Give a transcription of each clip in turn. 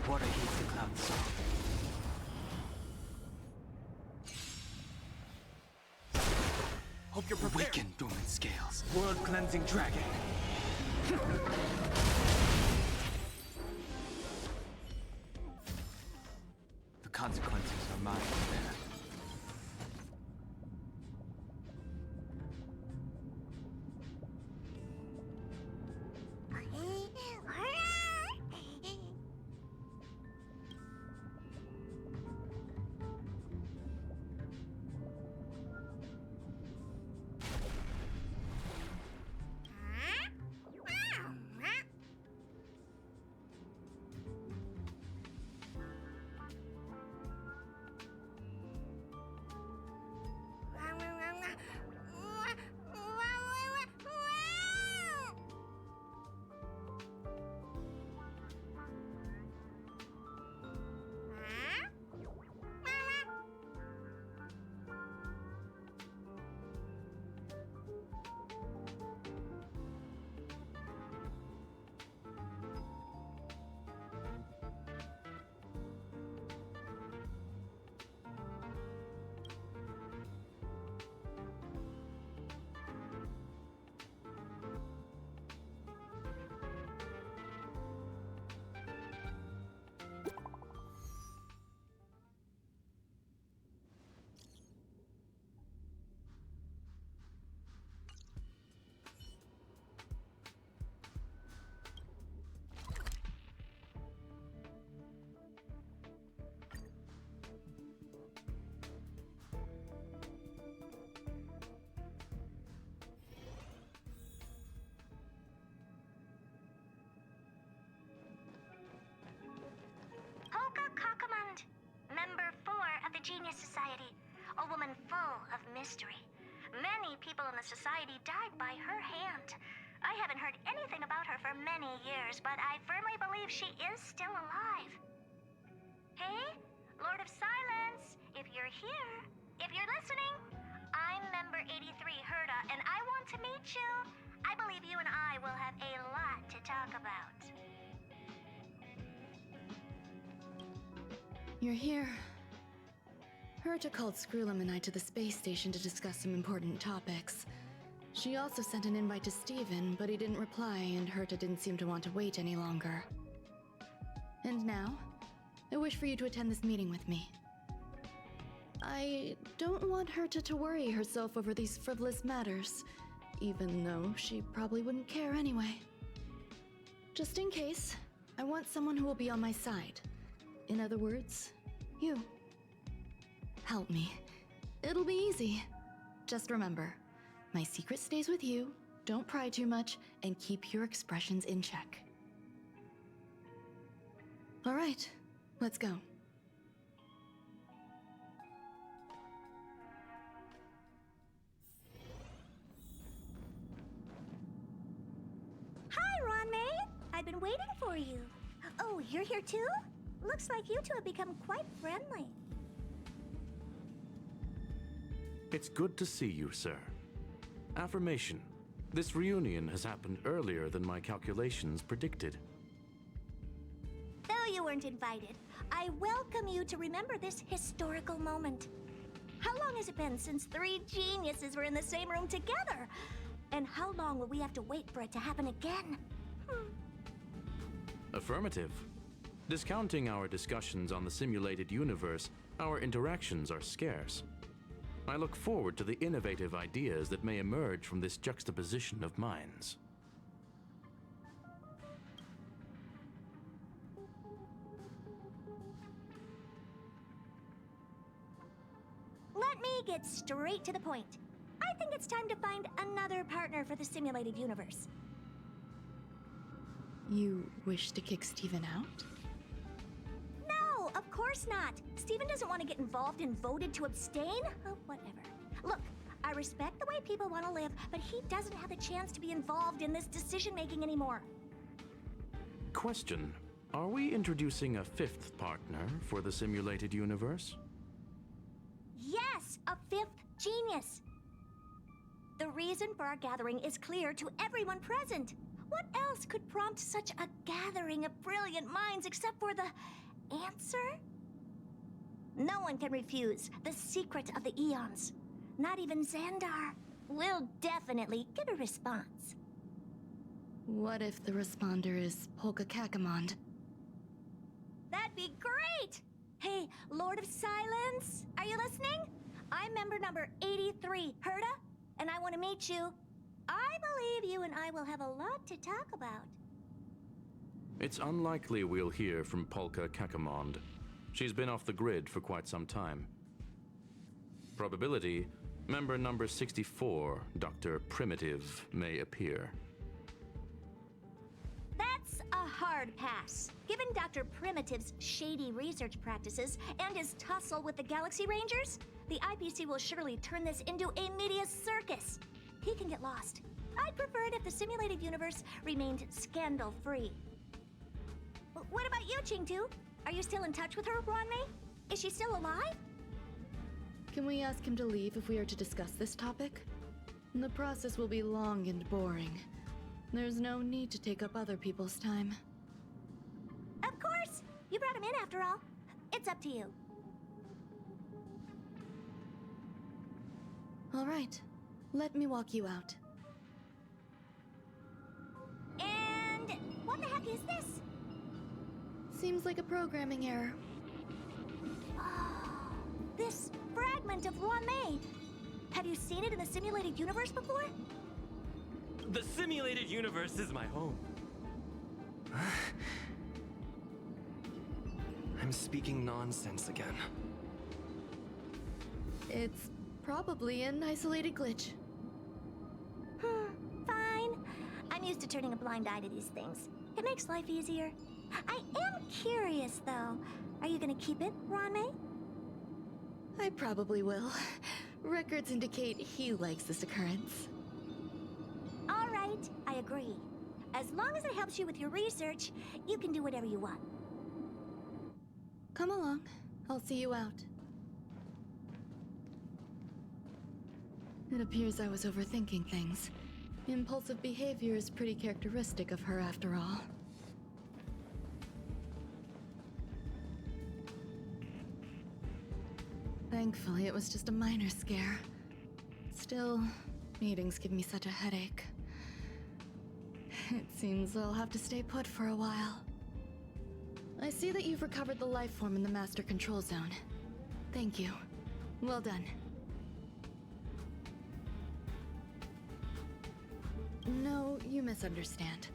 water heats the cloud so. Hope you're prepared. Weaken dormant scales. World cleansing dragon. The consequences are mine to bear. Genius Society, a woman full of mystery. Many people in the society died by her hand. I haven't heard anything about her for many years, but I firmly believe she is still alive. Hey, Lord of Silence, if you're here, if you're listening, I'm member 83 Herta, and I want to meet you. I believe you and I will have a lot to talk about. You're here. Herta called Screwlum and I to the space station to discuss some important topics. She also sent an invite to Steven, but he didn't reply, and Herta didn't seem to want to wait any longer. And now, I wish for you to attend this meeting with me. I don't want Herta to worry herself over these frivolous matters, even though she probably wouldn't care anyway. Just in case, I want someone who will be on my side. In other words, you. Help me. It'll be easy. Just remember, my secret stays with you, don't pry too much, and keep your expressions in check. All right, let's go. Hi, Ronmei! I've been waiting for you. Oh, you're here too? Looks like you two have become quite friendly. It's good to see you, sir. Affirmation. This reunion has happened earlier than my calculations predicted. Though you weren't invited, I welcome you to remember this historical moment. How long has it been since 3 geniuses were in the same room together? And how long will we have to wait for it to happen again? Affirmative. Discounting our discussions on the simulated universe, our interactions are scarce. I look forward to the innovative ideas that may emerge from this juxtaposition of minds. Let me get straight to the point. I think it's time to find another partner for the simulated universe. You wish to kick Steven out? No, of course not. Steven doesn't want to get involved and voted to abstain. Oh, whatever. Look, I respect the way people want to live, but he doesn't have a chance to be involved in this decision-making anymore. Question. Are we introducing a 5th partner for the simulated universe? Yes, a 5th genius. The reason for our gathering is clear to everyone present. What else could prompt such a gathering of brilliant minds except for the answer? No one can refuse the secret of the eons. Not even Xandar. We'll definitely get a response. What if the responder is Polka Kakamond? That'd be great! Hey, Lord of Silence, are you listening? I'm member number 83, Herta, and I want to meet you. I believe you and I will have a lot to talk about. It's unlikely we'll hear from Polka Kakamond. She's been off the grid for quite some time. Probability, member number 64, Dr. Primitive, may appear. That's a hard pass. Given Dr. Primitive's shady research practices and his tussle with the Galaxy Rangers, the IPC will surely turn this into a media circus. He can get lost. I'd prefer it if the simulated universe remained scandal-free. What about you, Chengdu? Are you still in touch with her, Ruanmei? Is she still alive? Can we ask him to leave if we are to discuss this topic? The process will be long and boring. There's no need to take up other people's time. Of course! You brought him in after all. It's up to you. All right. Let me walk you out. And what the heck is this? Seems like a programming error. Oh, this fragment of Ruanmei. Have you seen it in the simulated universe before? The simulated universe is my home. I'm speaking nonsense again. It's probably an isolated glitch. Fine. I'm used to turning a blind eye to these things. It makes life easier. I am curious, though. Are you gonna keep it, Ruanmei? I probably will. Records indicate he likes this occurrence. All right, I agree. As long as it helps you with your research, you can do whatever you want. Come along. I'll see you out. It appears I was overthinking things. Impulsive behavior is pretty characteristic of her after all. Thankfully, it was just a minor scare. Still, meetings give me such a headache. It seems I'll have to stay put for a while. I see that you've recovered the life form in the Master Control Zone. Thank you. Well done. No, you misunderstand.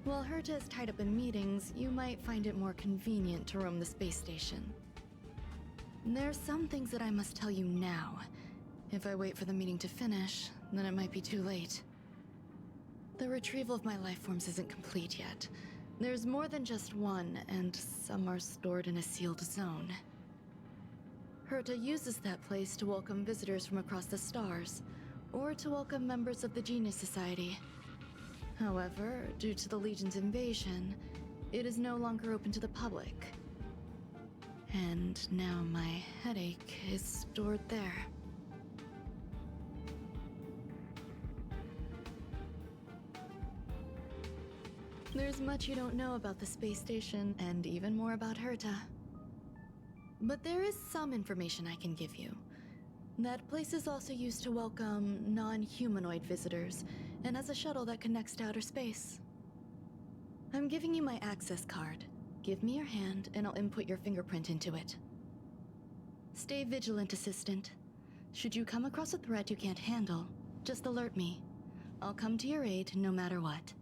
While Herta is tied up in meetings, you might find it more convenient to roam the space station. There's some things that I must tell you now. If I wait for the meeting to finish, then it might be too late. The retrieval of my life forms isn't complete yet. There's more than just one, and some are stored in a sealed zone. Herta uses that place to welcome visitors from across the stars, or to welcome members of the Genius Society. However, due to the Legion's invasion, it is no longer open to the public. And now my headache is stored there. There's much you don't know about the space station, and even more about Herta. But there is some information I can give you. That place is also used to welcome non-humanoid visitors, and as a shuttle that connects to outer space. I'm giving you my access card. Give me your hand, and I'll input your fingerprint into it. Stay vigilant, Assistant. Should you come across a threat you can't handle, just alert me. I'll come to your aid no matter what.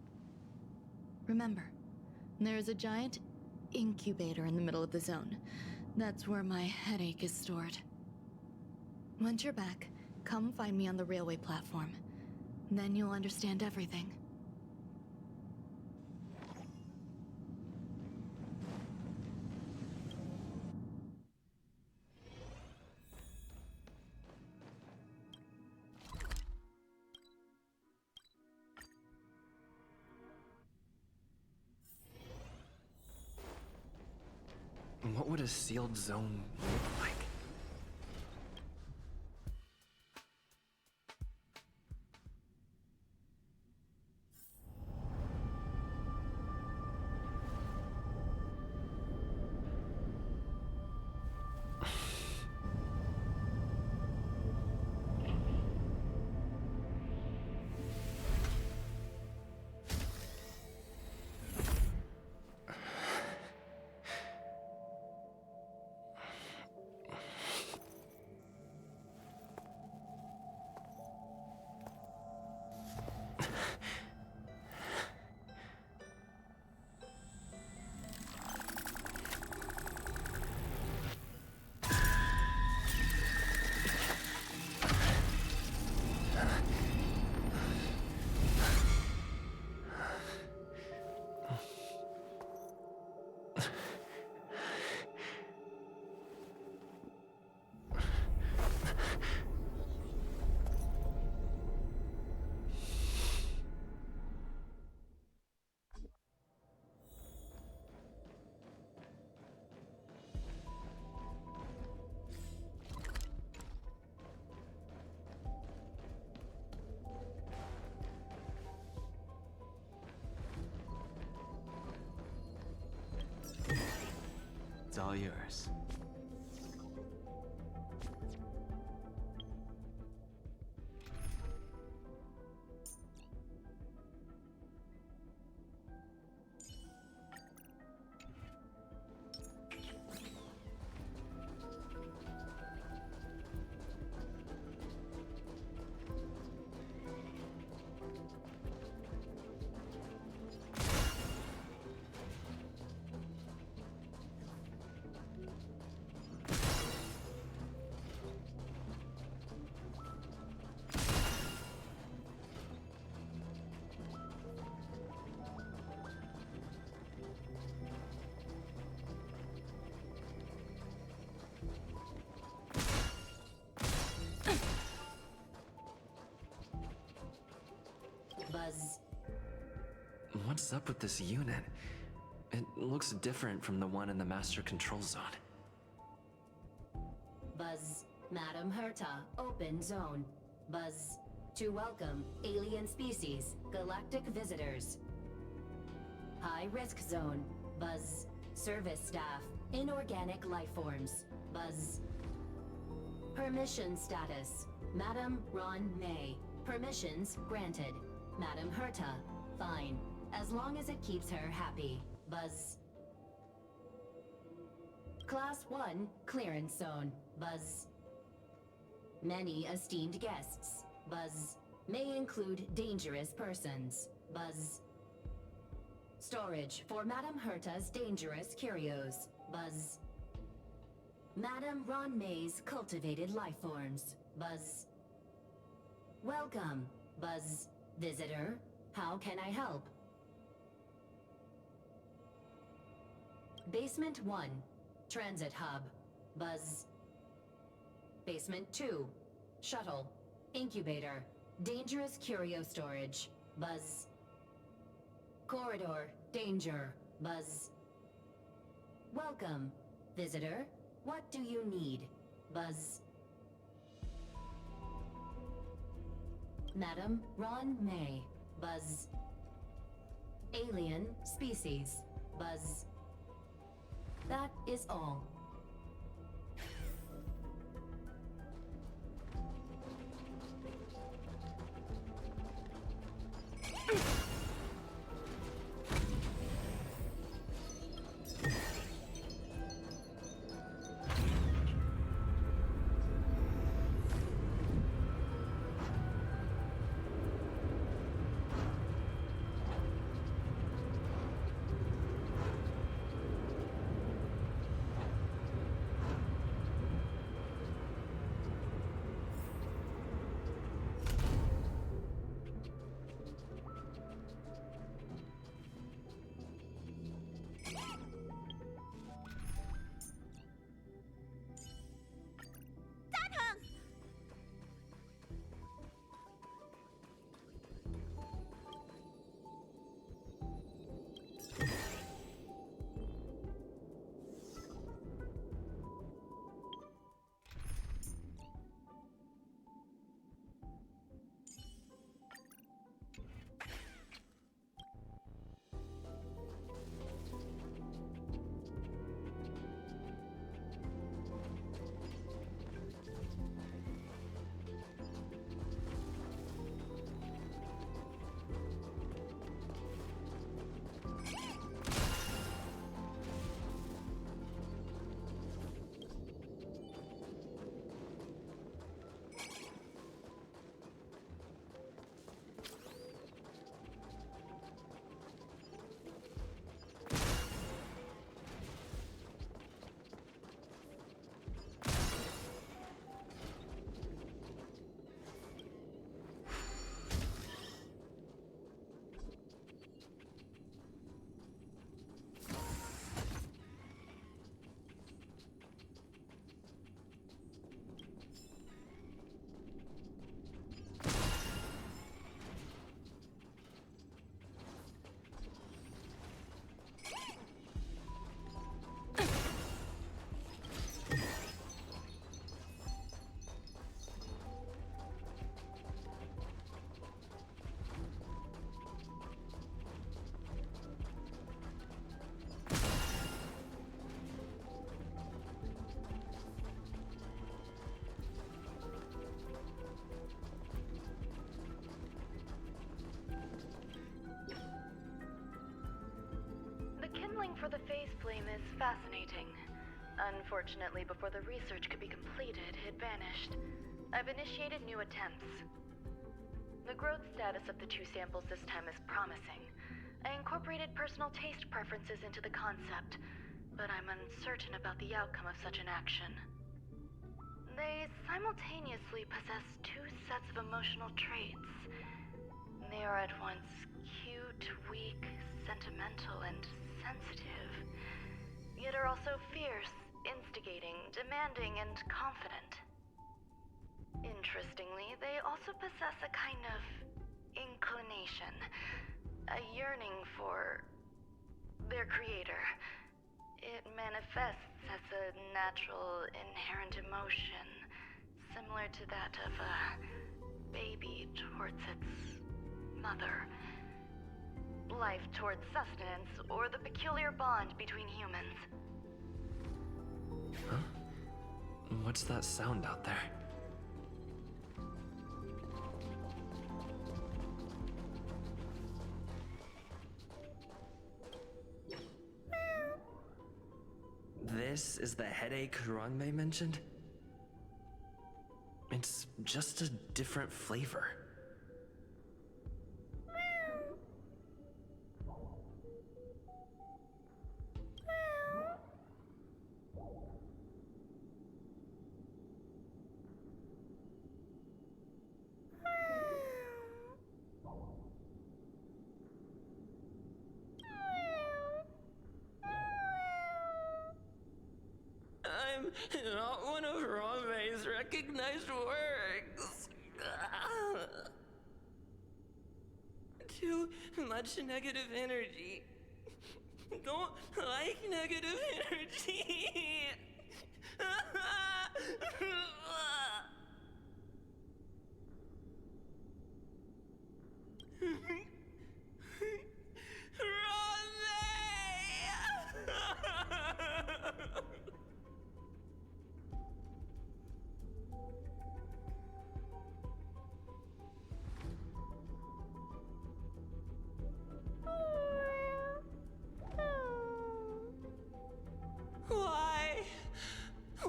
Remember, there is a giant incubator in the middle of the zone. That's where my headache is stored. Once you're back, come find me on the railway platform. Then you'll understand everything. What would a sealed zone look like? all yours. Buzz. What's up with this unit? It looks different from the one in the master control zone. Buzz. Madam Herta, open zone. Buzz. To welcome alien species, galactic visitors. High risk zone. Buzz. Service staff, inorganic life forms. Buzz. Permission status. Madam Ron May. Permissions granted. Madam Herta, fine. As long as it keeps her happy. Buzz. Class 1, clearance zone. Buzz. Many esteemed guests. Buzz. May include dangerous persons. Buzz. Storage for Madam Herta's dangerous curios. Buzz. Madam Ron May's cultivated life forms. Buzz. Welcome, Buzz. Visitor, how can I help? Basement 1, Transit Hub. Buzz. Basement 2, Shuttle. Incubator. Dangerous curio storage. Buzz. Corridor. Danger. Buzz. Welcome, visitor. What do you need? Buzz. Madam Ron May. Buzz. Alien species. Buzz. That is all. for the phase flame is fascinating. Unfortunately, before the research could be completed, it vanished. I've initiated new attempts. The growth status of the two samples this time is promising. I incorporated personal taste preferences into the concept, but I'm uncertain about the outcome of such an action. They simultaneously possess two sets of emotional traits. They are at once cute, weak, sentimental, and sensitive, yet are also fierce, instigating, demanding, and confident. Interestingly, they also possess a kind of inclination, a yearning for their creator. It manifests as a natural, inherent emotion, similar to that of a baby towards its mother. Life towards sustenance, or the peculiar bond between humans. Huh? What's that sound out there? This is the headache Rangmei mentioned? It's just a different flavor. I'm not one of Rangmei's recognized works. Too much negative energy. Don't like negative energy.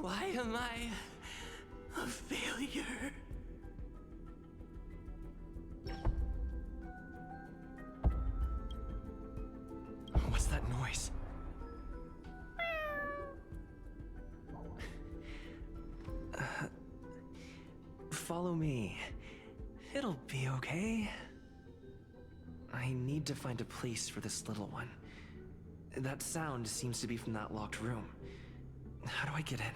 Why am I a failure? What's that noise? Follow me. It'll be okay. I need to find a place for this little one. That sound seems to be from that locked room. How do I get in?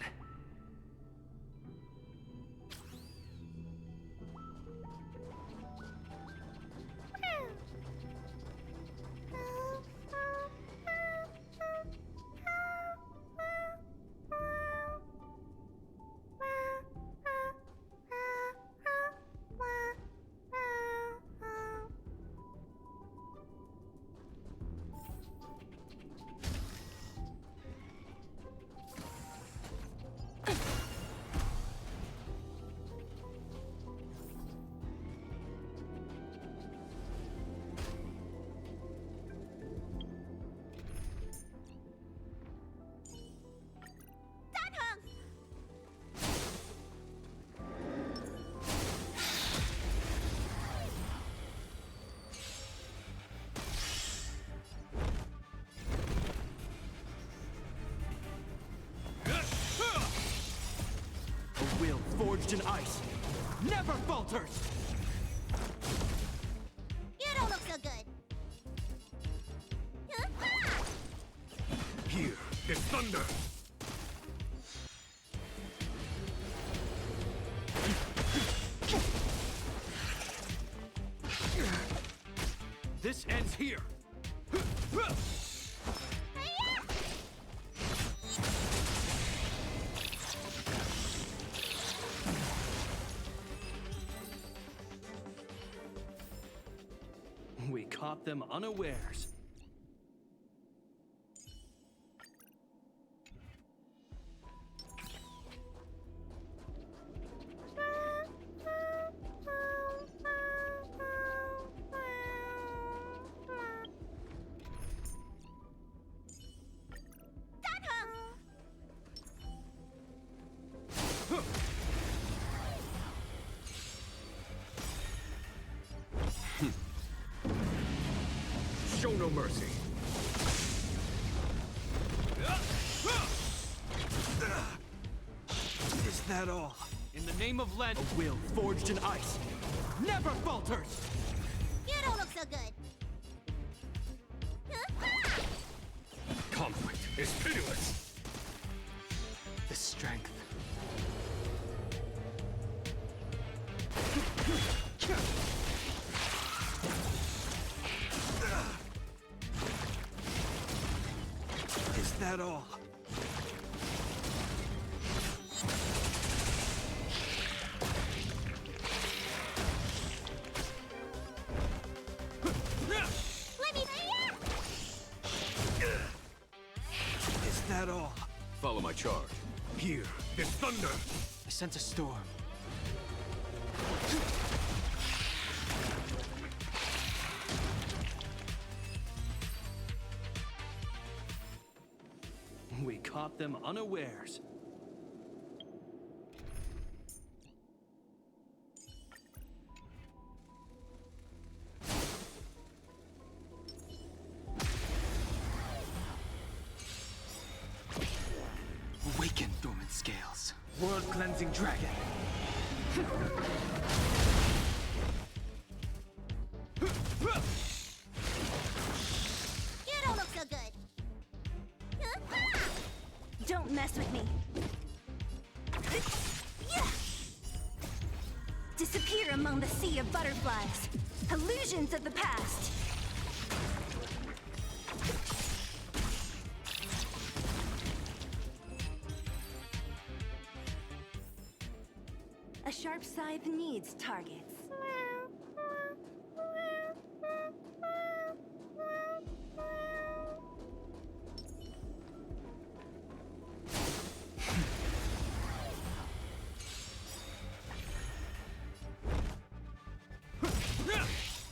Forged in ice, never falters! You don't look so good. Here is thunder! This ends here! We caught them unawares. no mercy. Is that all? In the name of Len, a will forged in ice never falters! You don't look so good. Conflict is pitiless! The strength. Is that all? Let me. Is that all? Follow my charge. Here, is thunder! I sense a storm. We caught them unawares. Awaken, dormant scales. World-cleansing dragon. You don't look so good. Don't mess with me. Disappear among the sea of butterflies. Illusions of the past. A sharp scythe needs targets.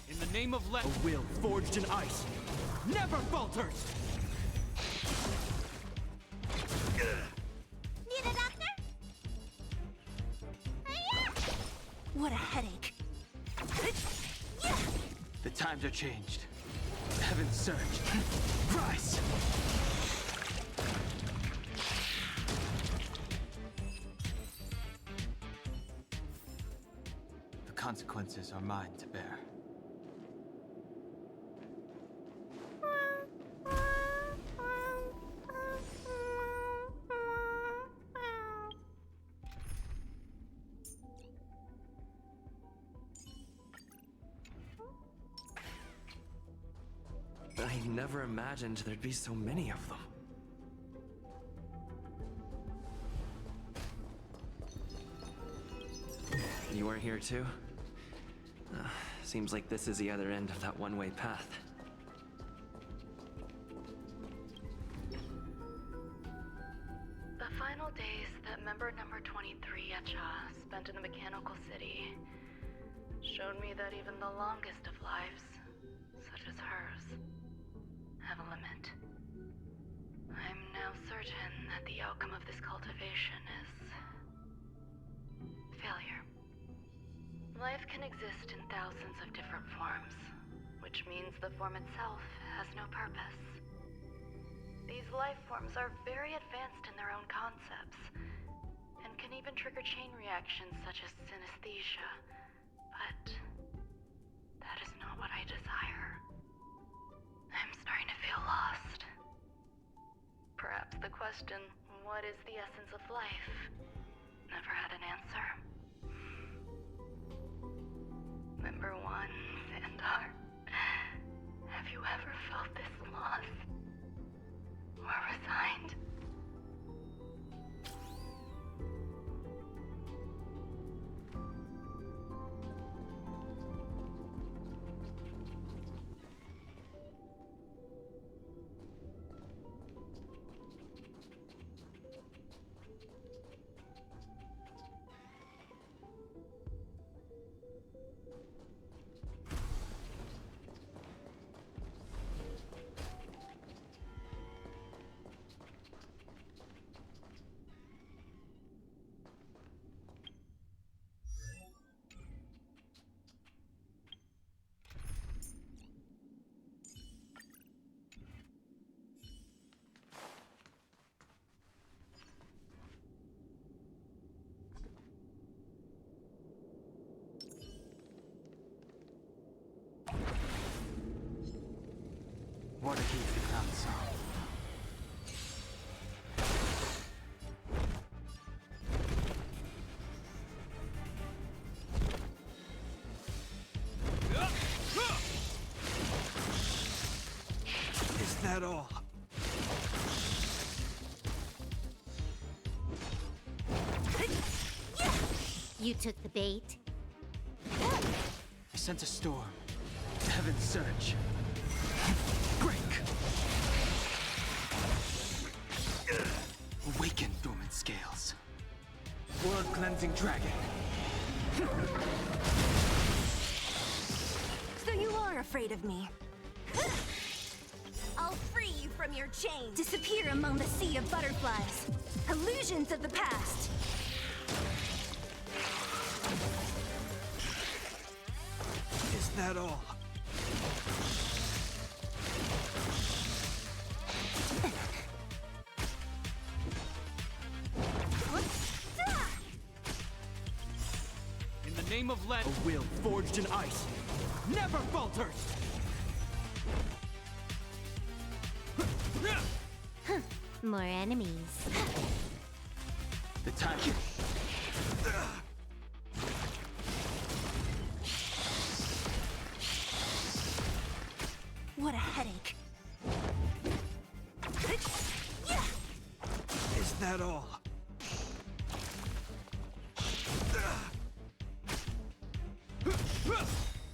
In the name of Len, a will forged in ice never falters! Need a doctor? What a headache. The times are changed. Heaven surged. Rise! The consequences are mine to bear. I never imagined there'd be so many of them. You weren't here too? Seems like this is the other end of that one-way path. The final days that member number 23 Echa spent in the mechanical city showed me that even the longest of lives, such as hers, have a limit. I'm now certain that the outcome of this cultivation is failure. Life can exist in thousands of different forms, which means the form itself has no purpose. These life forms are very advanced in their own concepts, and can even trigger chain reactions such as synesthesia, but that is not what I desire. I'm starting to feel lost. Perhaps the question, what is the essence of life, never had an answer. Member 1, Sandar, have you ever felt this lost? Or resigned? keeps the crowd soft. Is that all? You took the bait. I sense a storm. Heaven's surge. Break! Awaken, dormant scales. Blood-cleansing dragon. So you are afraid of me. I'll free you from your chains. Disappear among the sea of butterflies. Illusions of the past. Is that all? In the name of Let, a will forged in ice never falters! More enemies. The time. What a headache. Is that all?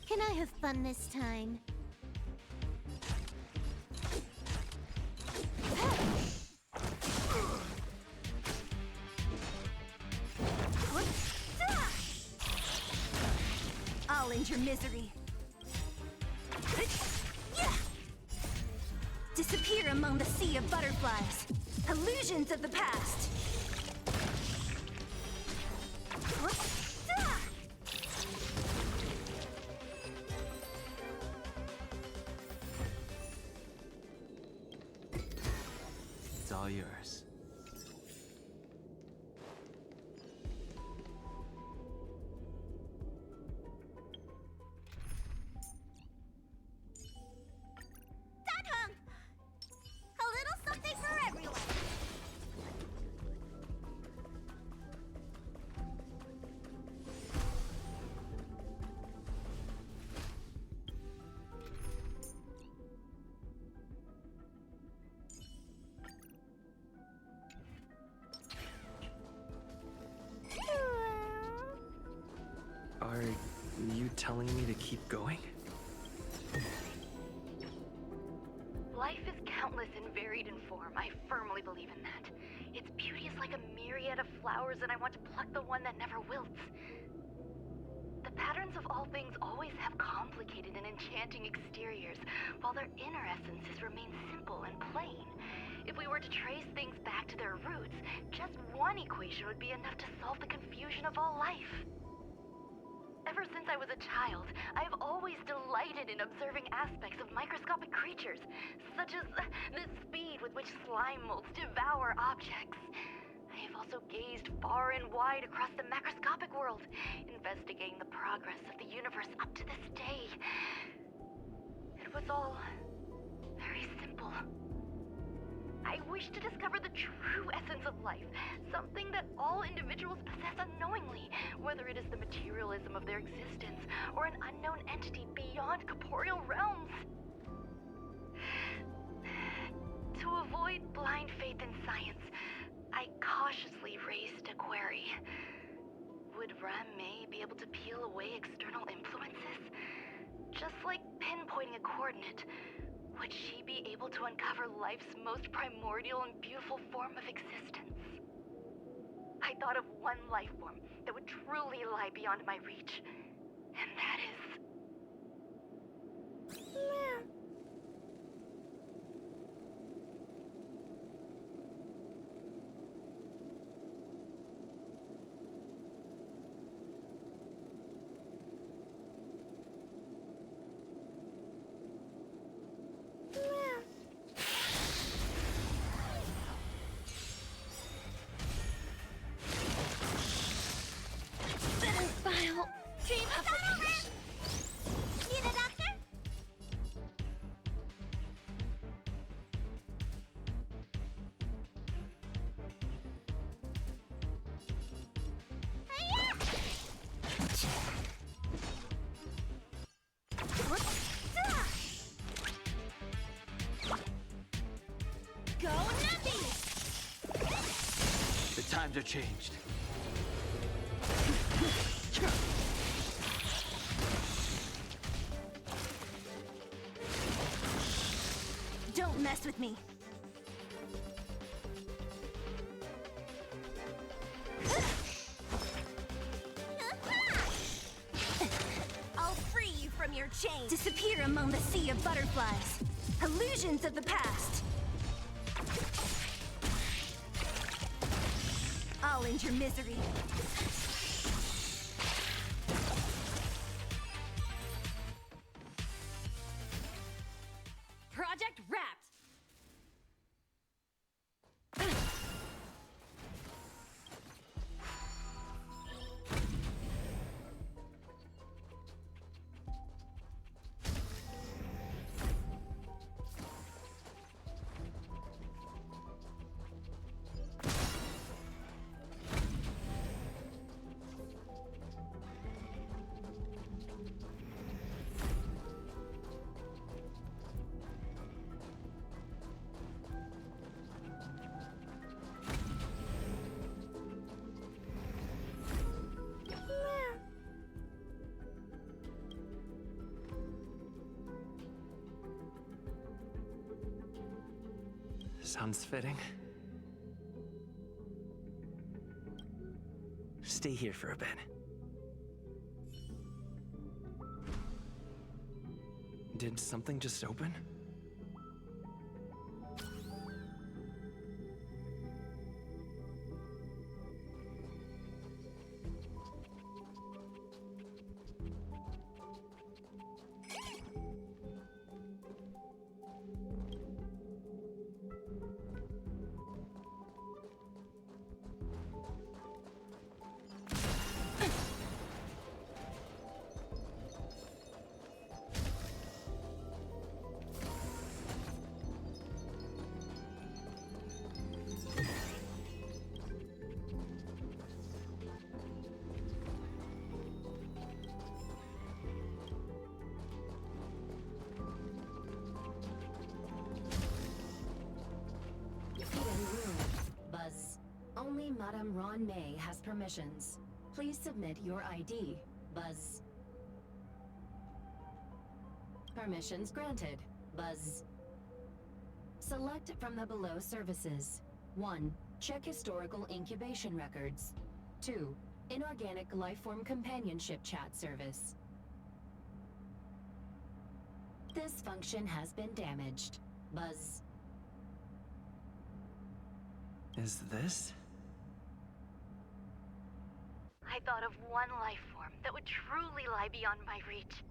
Can I have fun this time? I'll end your misery. Disappear among the sea of butterflies. Illusions of the past. It's all yours. A little something for everyone. Are you telling me to keep going? Life is countless and varied in form. I firmly believe in that. Its beauty is like a myriad of flowers, and I want to pluck the one that never wilts. The patterns of all things always have complicated and enchanting exteriors, while their inner essences remain simple and plain. If we were to trace things back to their roots, just one equation would be enough to solve the confusion of all life. Ever since I was a child, I have always delighted in observing aspects of microscopic creatures, such as the speed with which slime molds devour objects. I have also gazed far and wide across the macroscopic world, investigating the progress of the universe up to this day. It was all very simple. I wish to discover the true essence of life, something that all individuals possess unknowingly, whether it is the materialism of their existence or an unknown entity beyond corporeal realms. To avoid blind faith in science, I cautiously raised a query. Would Rame be able to peel away external influences? Just like pinpointing a coordinate, would she be able to uncover life's most primordial and beautiful form of existence? I thought of one life form that would truly lie beyond my reach, and that is... Go nuts! The times are changed. Don't mess with me. I'll free you from your chains. Disappear among the sea of butterflies. Illusions of the past. I'll end your misery. Project wrapped! Sounds fitting. Stay here for a bit. Did something just open? Only Madame Ron May has permissions. Please submit your ID. Buzz. Permissions granted. Buzz. Select from the below services. 1. Check historical incubation records. 2. Inorganic lifeform companionship chat service. This function has been damaged. Buzz. Is this? I thought of one life form that would truly lie beyond my reach.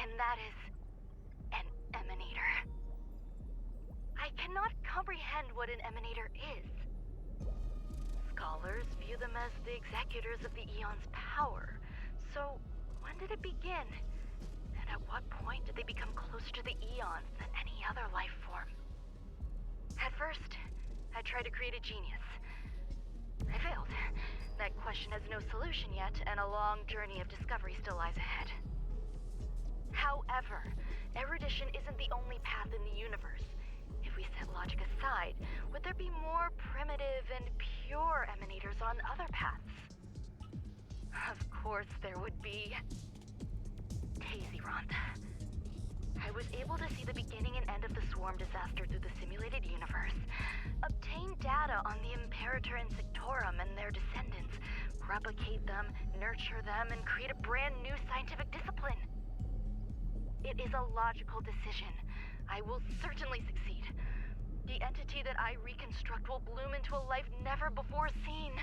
And that is an emanator. I cannot comprehend what an emanator is. Scholars view them as the executors of the Eon's power. So, when did it begin? And at what point did they become closer to the Eons than any other life form? At first, I tried to create a genius. I failed. That question has no solution yet, and a long journey of discovery still lies ahead. However, erudition isn't the only path in the universe. If we set logic aside, would there be more primitive and pure emanators on other paths? Of course there would be. Tazeront. I was able to see the beginning and end of the swarm disaster through the simulated universe, obtain data on the Imperator and Sectorum and their descendants, replicate them, nurture them, and create a brand new scientific discipline. It is a logical decision. I will certainly succeed. The entity that I reconstruct will bloom into a life never before seen.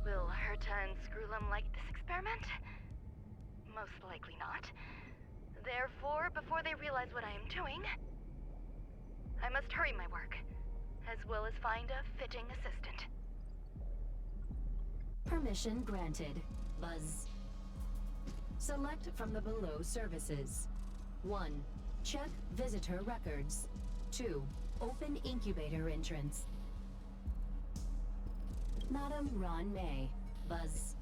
Will Herta and Screwlum like this experiment? Most likely not. Therefore, before they realize what I am doing, I must hurry my work, as well as find a fitting assistant. Permission granted. Buzz. Select from the below services. 1. Check visitor records. 2. Open incubator entrance. Madame Ron May. Buzz.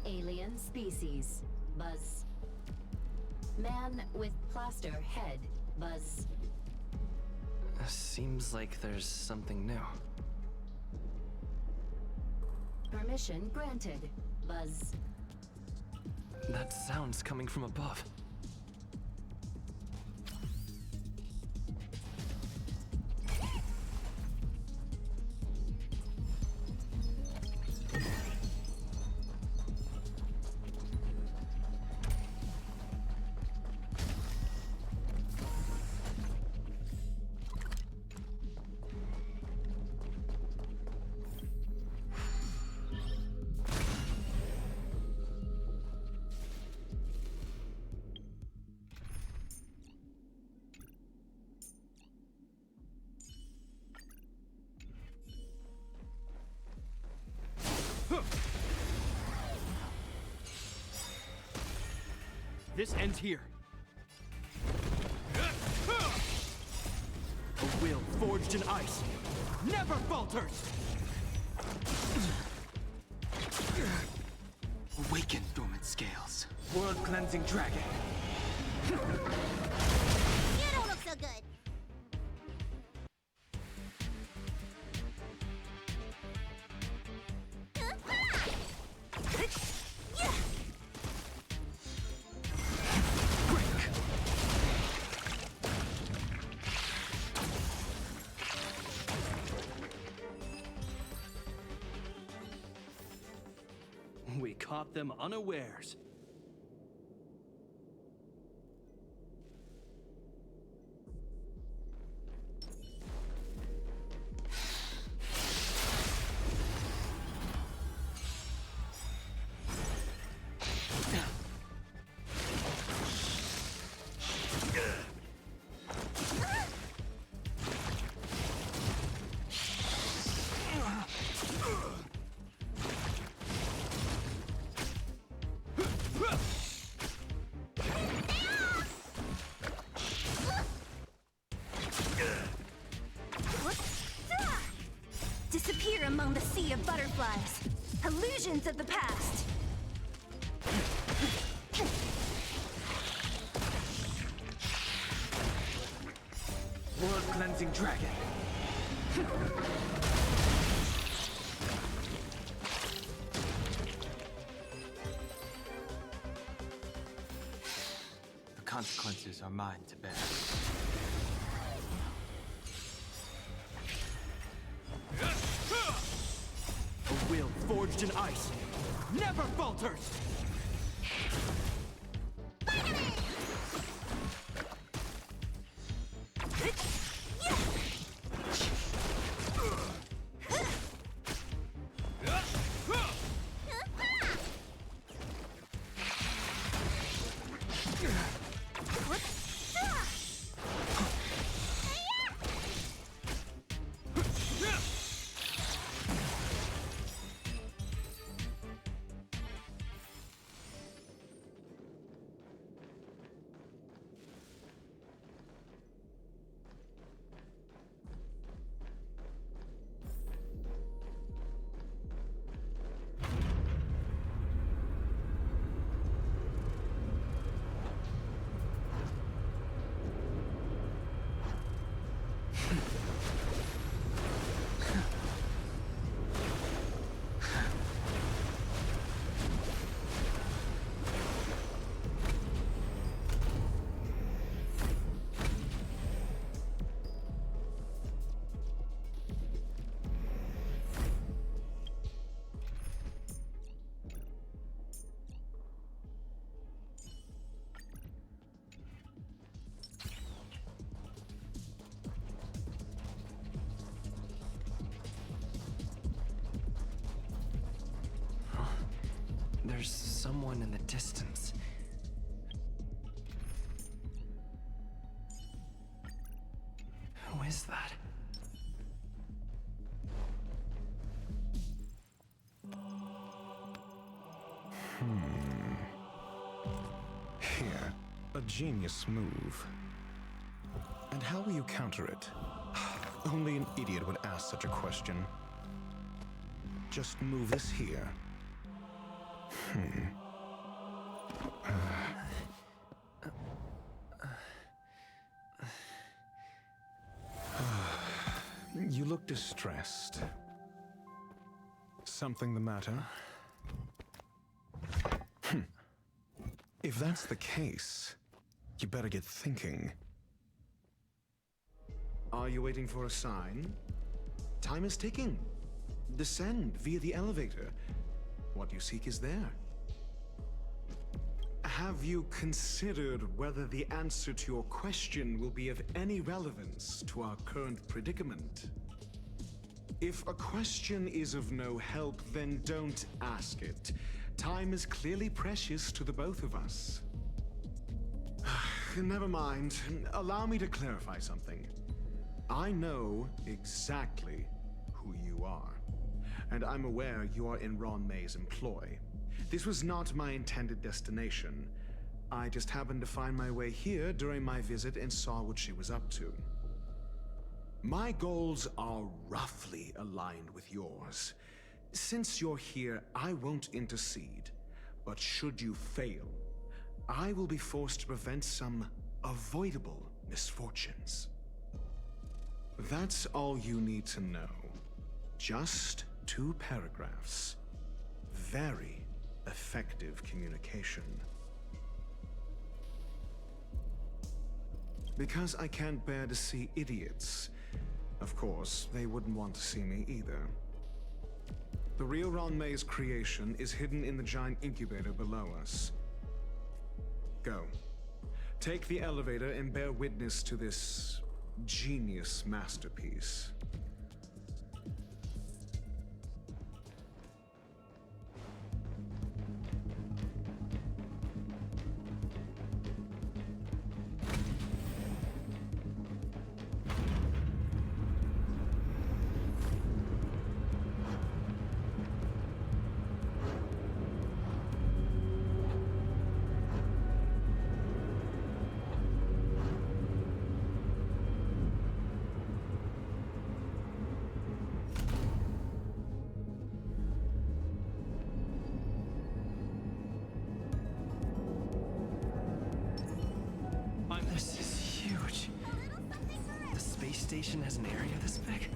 Alien species. Buzz. Man with plaster head. Buzz. Seems like there's something new. Permission granted. Buzz. That sound's coming from above. This ends here. A will forged in ice never falters! Awaken, dormant scales. World-cleansing dragon. You don't look so good. We caught them unawares. Disappear among the sea of butterflies. Illusions of the past. World-cleansing dragon. The consequences are mine to bear. A will forged in ice never falters! There's someone in the distance. Who is that? Here, a genius move. And how will you counter it? Only an idiot would ask such a question. Just move this here. You look distressed. Something the matter? If that's the case, you better get thinking. Are you waiting for a sign? Time is ticking. Descend via the elevator. What you seek is there. Have you considered whether the answer to your question will be of any relevance to our current predicament? If a question is of no help, then don't ask it. Time is clearly precious to the both of us. Never mind. Allow me to clarify something. I know exactly who you are, and I'm aware you are in Ron May's employ. This was not my intended destination. I just happened to find my way here during my visit and saw what she was up to. My goals are roughly aligned with yours. Since you're here, I won't intercede. But should you fail, I will be forced to prevent some avoidable misfortunes. That's all you need to know. Just 2 paragraphs. Very effective communication. Because I can't bear to see idiots. Of course, they wouldn't want to see me either. The real Ron May's creation is hidden in the giant incubator below us. Go. Take the elevator and bear witness to this genius masterpiece. This is huge. The space station has an area this big?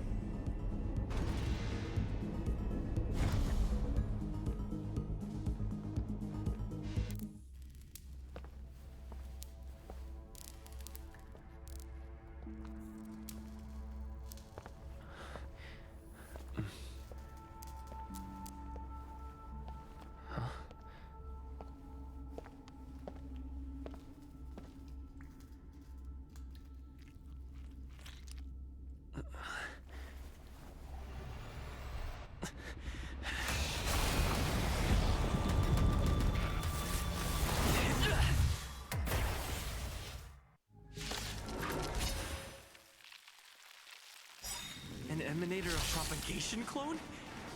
An emanator of propagation clone?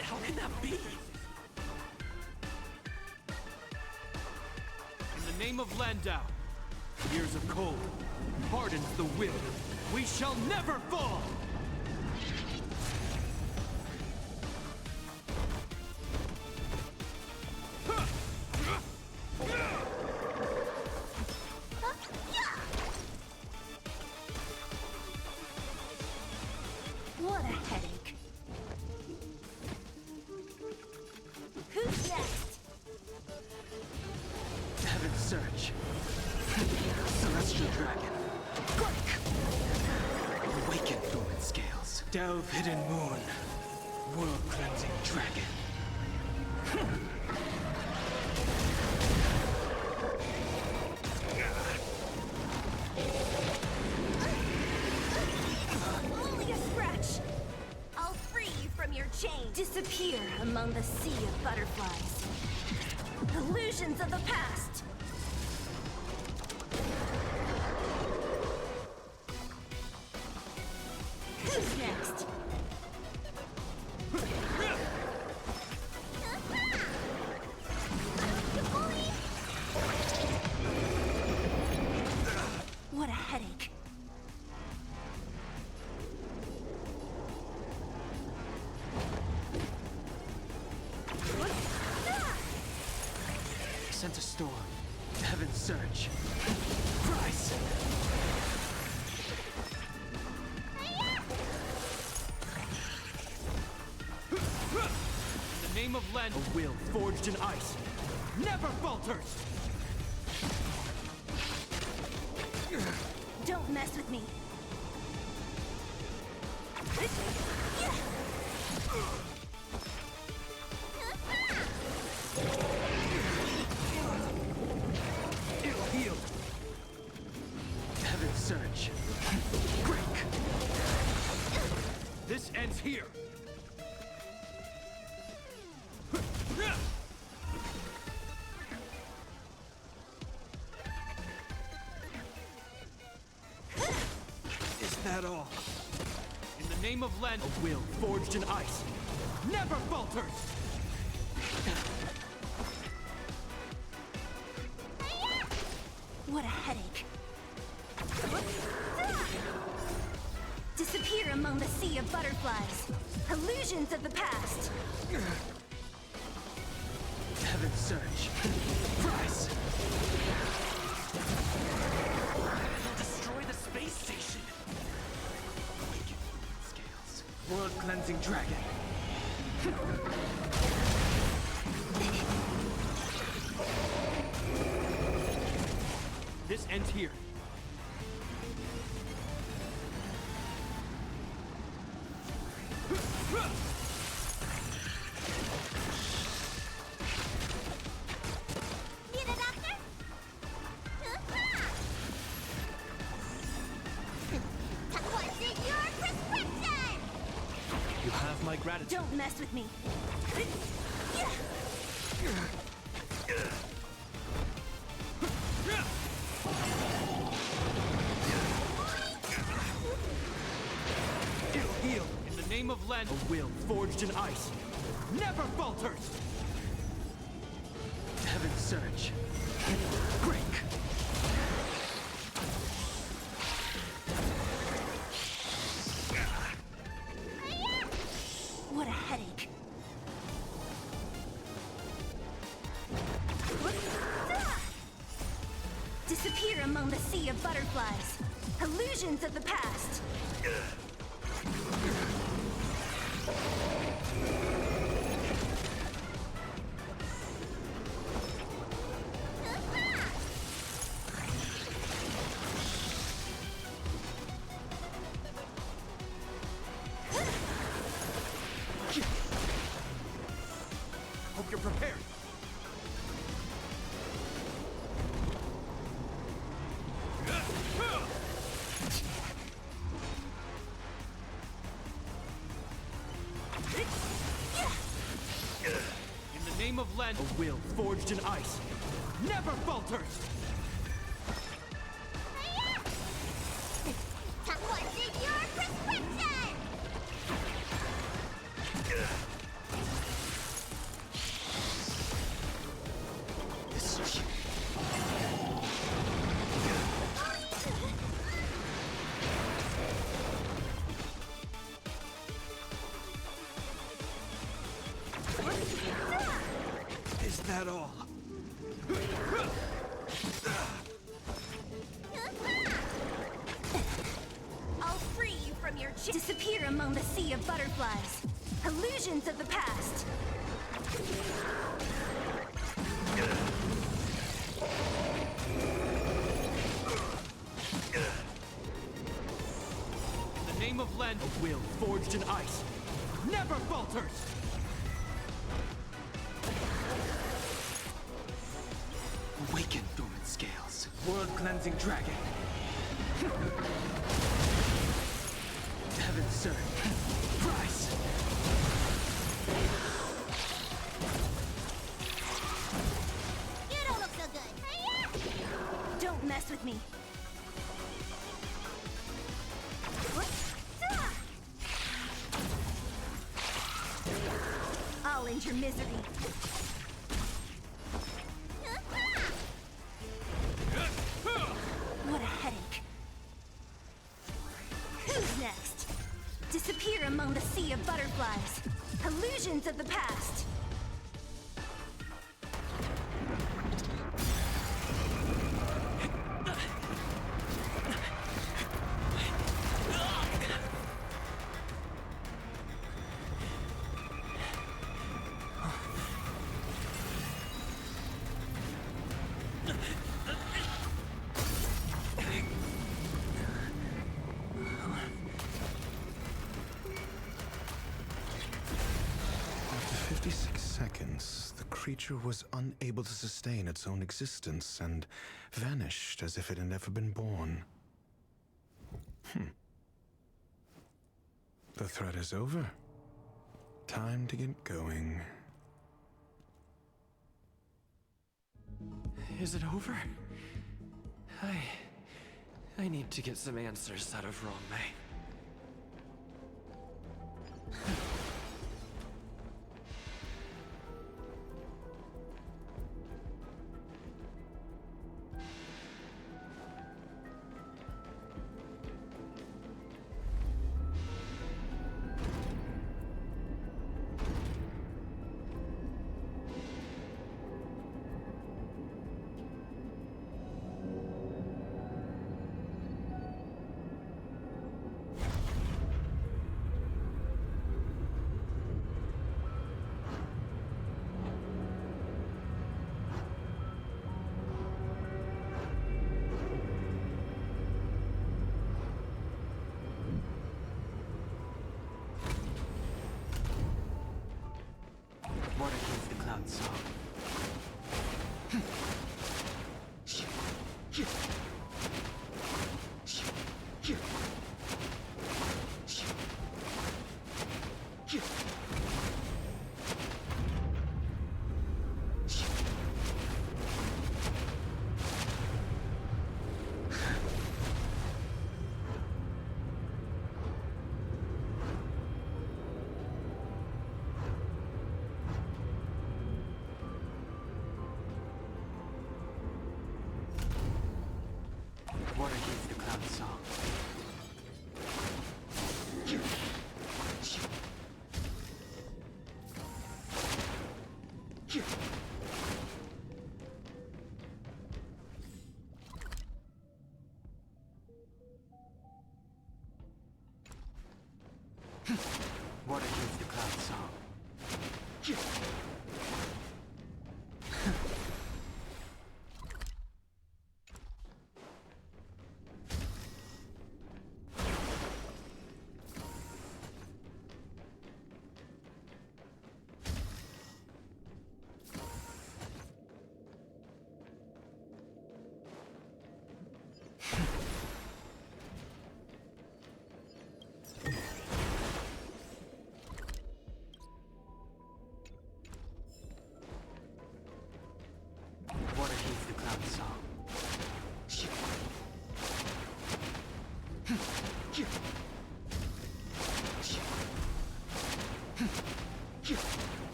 How can that be? In the name of Landau, years of cold hardens the will. We shall never fall! What a headache. Who's next? Heaven's Surge. Celestial Dragon. Break! Awaken Lumen Scales. Delve Hidden Moon. World Cleansing Dragon. Only a scratch. I'll free you from your chain. Disappear among the sea of butterflies. Illusions of the past. Who's next? What a headache. Sent a storm. Heaven's Surge. Rise! name of Len, a will forged in ice never falters! Don't mess with me. It'll heal. Heaven surge. Break. This ends here. Is that all? In the name of Len, a will forged in ice never falters! What a headache. Disappear among the sea of butterflies. Illusions of the past. Heaven surge. Rise. Destroy the space station. Awaken scales. World cleansing dragon. This ends here. Need a doctor? What's in your prescription? You have my gratitude. Don't mess with me. It'll heal. In the name of Len, a will forged in ice never falters! Heaven surge. Break. What a headache. Disappear among the sea of butterflies. Illusions of the past. Hope you're prepared. In the name of Len, a will forged in ice never falters! What's in your prescription? This is Is that all? I'll free you from your disappear among the sea of butterflies. Illusions of the past. In the name of Len, a will forged in ice never falters! awaken dormant scales. World cleansing dragon. Heaven surge. Rise. You don't look so good. Don't mess with me. I'll end your misery. What a headache. Who's next? Disappear among the sea of butterflies. Illusions of the past. creature was unable to sustain its own existence and vanished as if it had never been born. The threat is over. Time to get going. Is it over? I need to get some answers out of Rongmei. Water keeps the clouds soft. Water keeps the clouds soft. Water keeps the clouds soft. Water keeps the clouds soft.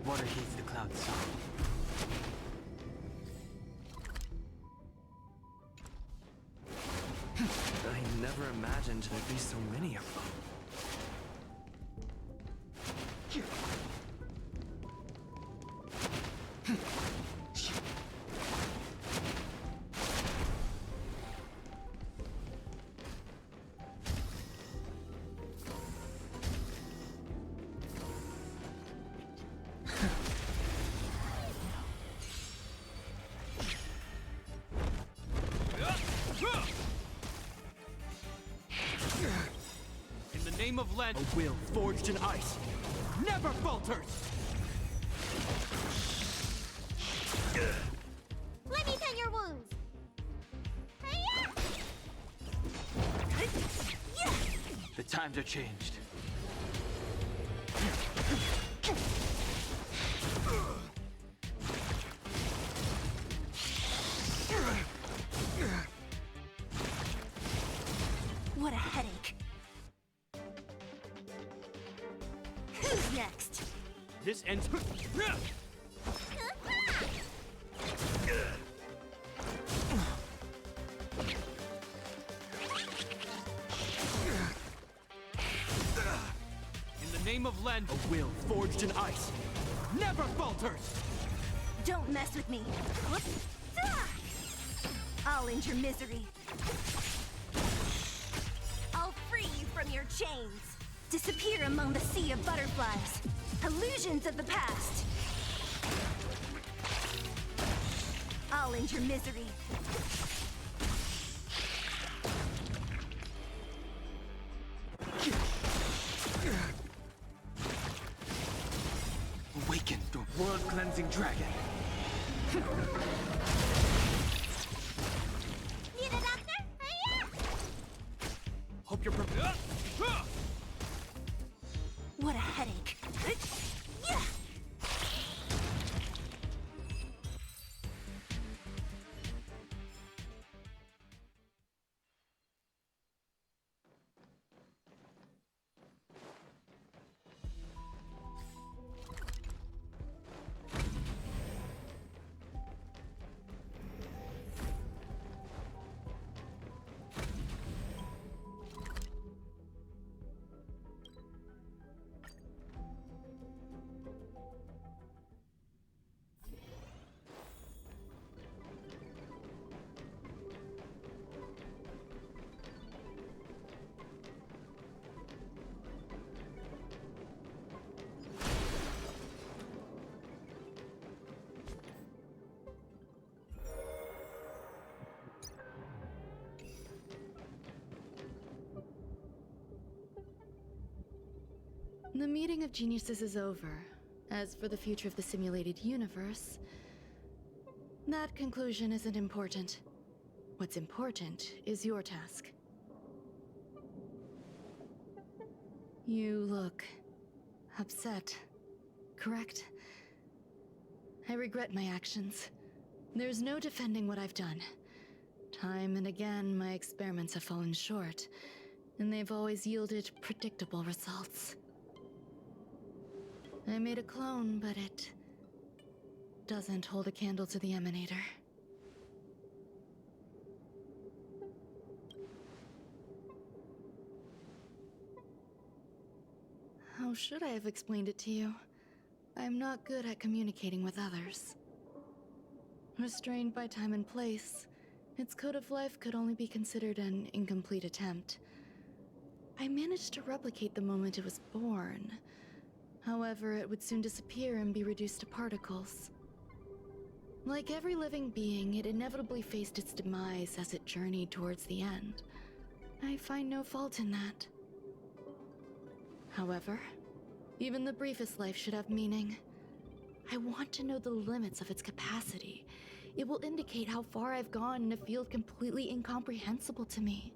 Water keeps the clouds soft. I never imagined there'd be so many of them. In the name of Len, a will forged in ice never falters! Let me tend your wounds. The times are changed. What a headache. Who's next? This ends. name of Len, a will forged in ice never falters! Don't mess with me. I'll end your misery. I'll free you from your chains. Disappear among the sea of butterflies. Illusions of the past. I'll end your misery. Awaken the world-cleansing dragon. Need a doctor? Yeah. Hope you're prepared. What a headache. Yeah. The meeting of geniuses is over. As for the future of the simulated universe, that conclusion isn't important. What's important is your task. You look upset, correct? I regret my actions. There's no defending what I've done. Time and again, my experiments have fallen short, and they've always yielded predictable results. I made a clone, but it doesn't hold a candle to the Emanator. How should I have explained it to you? I'm not good at communicating with others. Restrained by time and place, its code of life could only be considered an incomplete attempt. I managed to replicate the moment it was born. However, it would soon disappear and be reduced to particles. Like every living being, it inevitably faced its demise as it journeyed towards the end. I find no fault in that. However, even the briefest life should have meaning. I want to know the limits of its capacity. It will indicate how far I've gone in a field completely incomprehensible to me.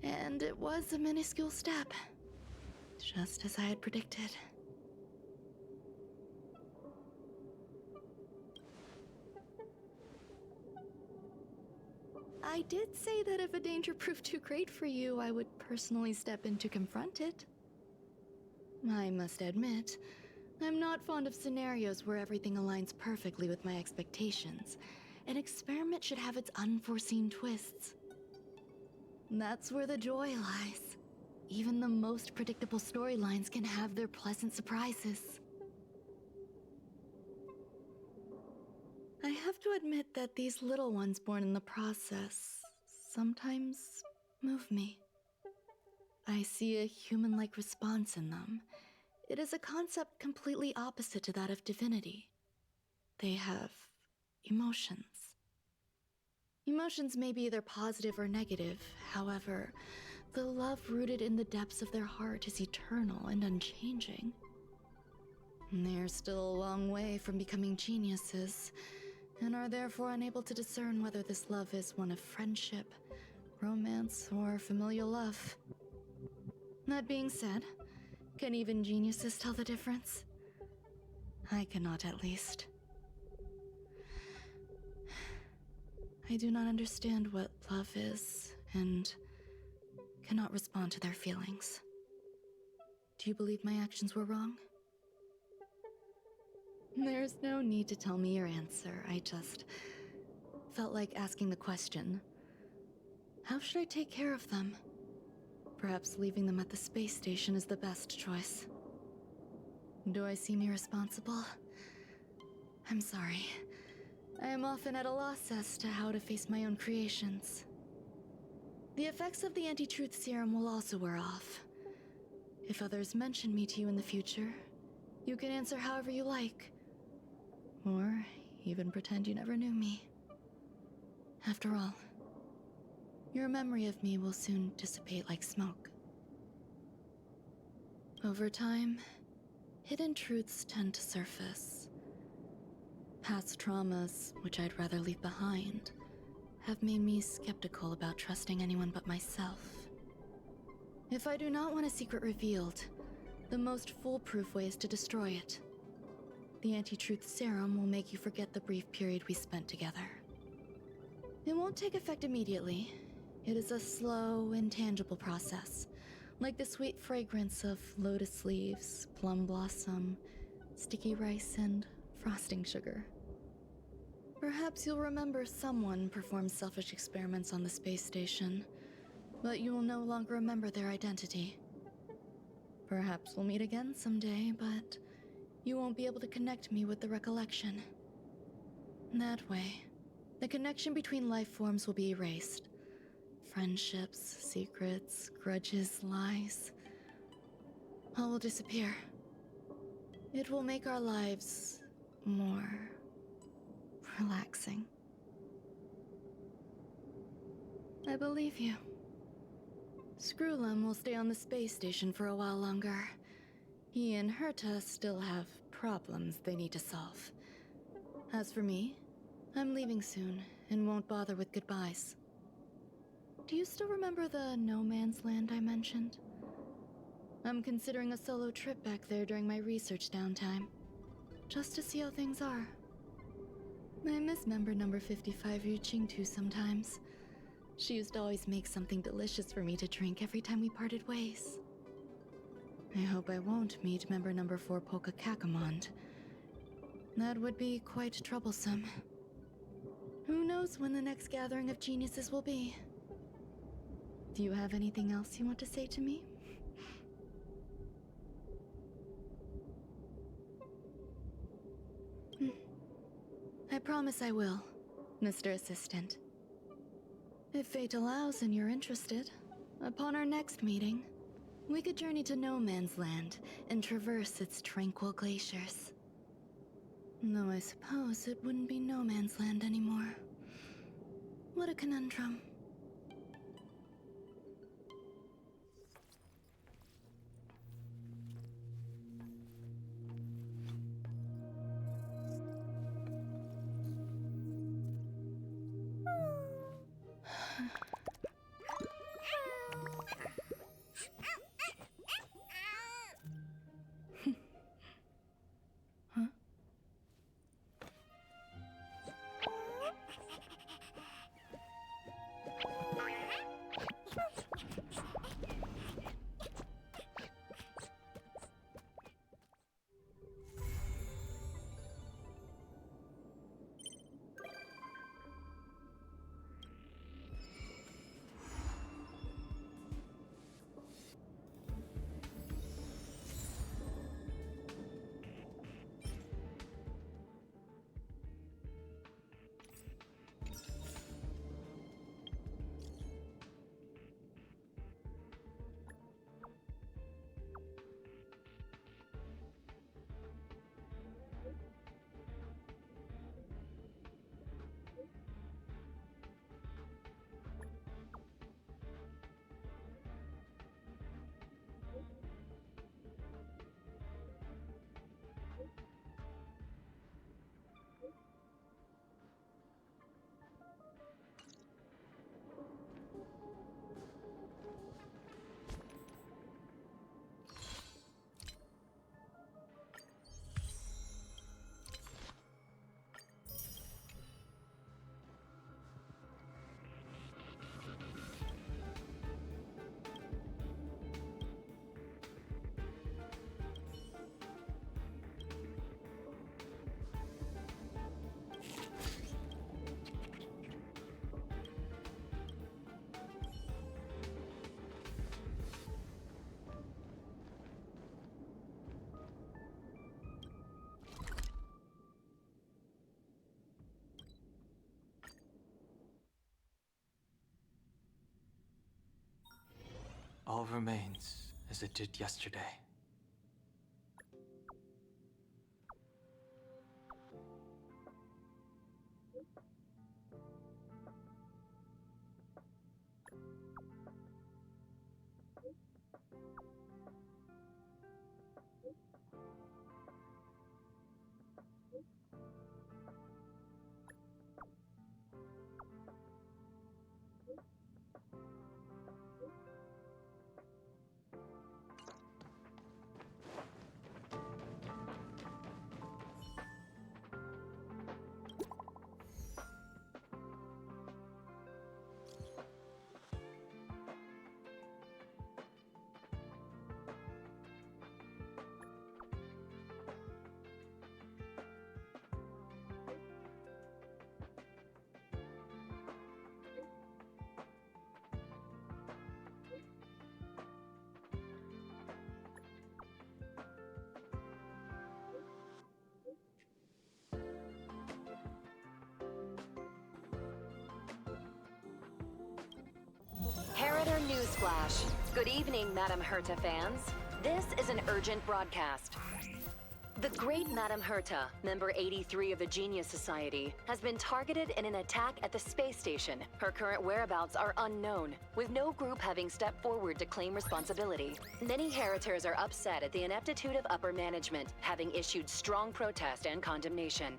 And it was a minuscule step, just as I had predicted. I did say that if a danger proved too great for you, I would personally step in to confront it. I must admit, I'm not fond of scenarios where everything aligns perfectly with my expectations. An experiment should have its unforeseen twists. That's where the joy lies. Even the most predictable storylines can have their pleasant surprises. I have to admit that these little ones born in the process sometimes move me. I see a human-like response in them. It is a concept completely opposite to that of divinity. They have emotions. Emotions may be either positive or negative. However, the love rooted in the depths of their heart is eternal and unchanging. They're still a long way from becoming geniuses, and are therefore unable to discern whether this love is one of friendship, romance, or familial love. That being said, can even geniuses tell the difference? I cannot, at least. I do not understand what love is, and cannot respond to their feelings. Do you believe my actions were wrong? There's no need to tell me your answer. I just felt like asking the question. How should I take care of them? perhaps leaving them at the space station is the best choice. Do I seem irresponsible? I'm sorry. I am often at a loss as to how to face my own creations. The effects of the anti-truth serum will also wear off. If others mention me to you in the future, you can answer however you like. Or even pretend you never knew me. After all, your memory of me will soon dissipate like smoke. Over time, hidden truths tend to surface. Past traumas, which I'd rather leave behind, have made me skeptical about trusting anyone but myself. If I do not want a secret revealed, the most foolproof way is to destroy it. The anti-truth serum will make you forget the brief period we spent together. It won't take effect immediately. It is a slow, intangible process, like the sweet fragrance of lotus leaves, plum blossom, sticky rice, and frosting sugar. Perhaps you'll remember someone performed selfish experiments on the space station, but you will no longer remember their identity. Perhaps we'll meet again someday, but you won't be able to connect me with the recollection. That way, the connection between life forms will be erased. Friendships, secrets, grudges, lies, all will disappear. It will make our lives more relaxing. I believe you. Screwlum will stay on the space station for a while longer. He and Herta still have problems they need to solve. As for me, I'm leaving soon and won't bother with goodbyes. Do you still remember the no man's land I mentioned? I'm considering a solo trip back there during my research downtime, just to see how things are. I miss member number 55 reaching too sometimes. She used to always make something delicious for me to drink every time we parted ways. I hope I won't meet member number 4 Polka Kakamond. That would be quite troublesome. Who knows when the next gathering of geniuses will be? Do you have anything else you want to say to me? I promise I will, Mr. Assistant. If fate allows and you're interested, upon our next meeting, we could journey to No Man's Land and traverse its tranquil glaciers. Though I suppose it wouldn't be No Man's Land anymore. What a conundrum. remains as it did yesterday. Harrider Newsflash. Good evening, Madame Herta fans. This is an urgent broadcast. The great Madame Herta, member 83 of the Genius Society, has been targeted in an attack at the space station. Her current whereabouts are unknown, with no group having stepped forward to claim responsibility. Many Heritors are upset at the ineptitude of upper management, having issued strong protest and condemnation.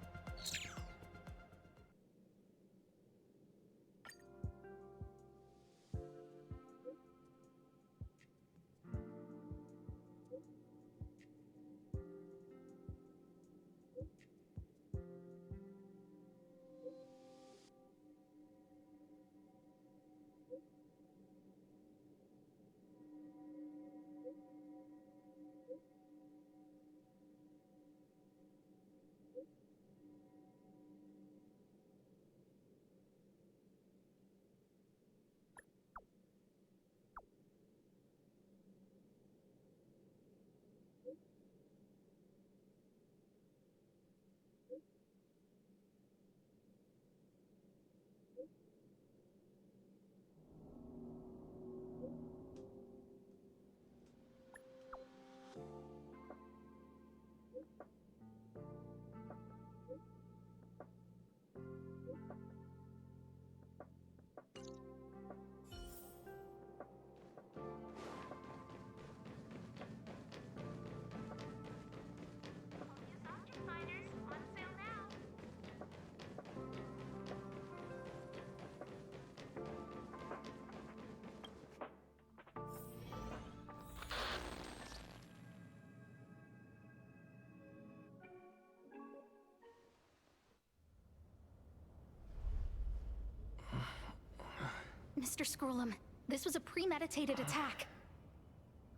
Mr. Scrollum, this was a premeditated attack.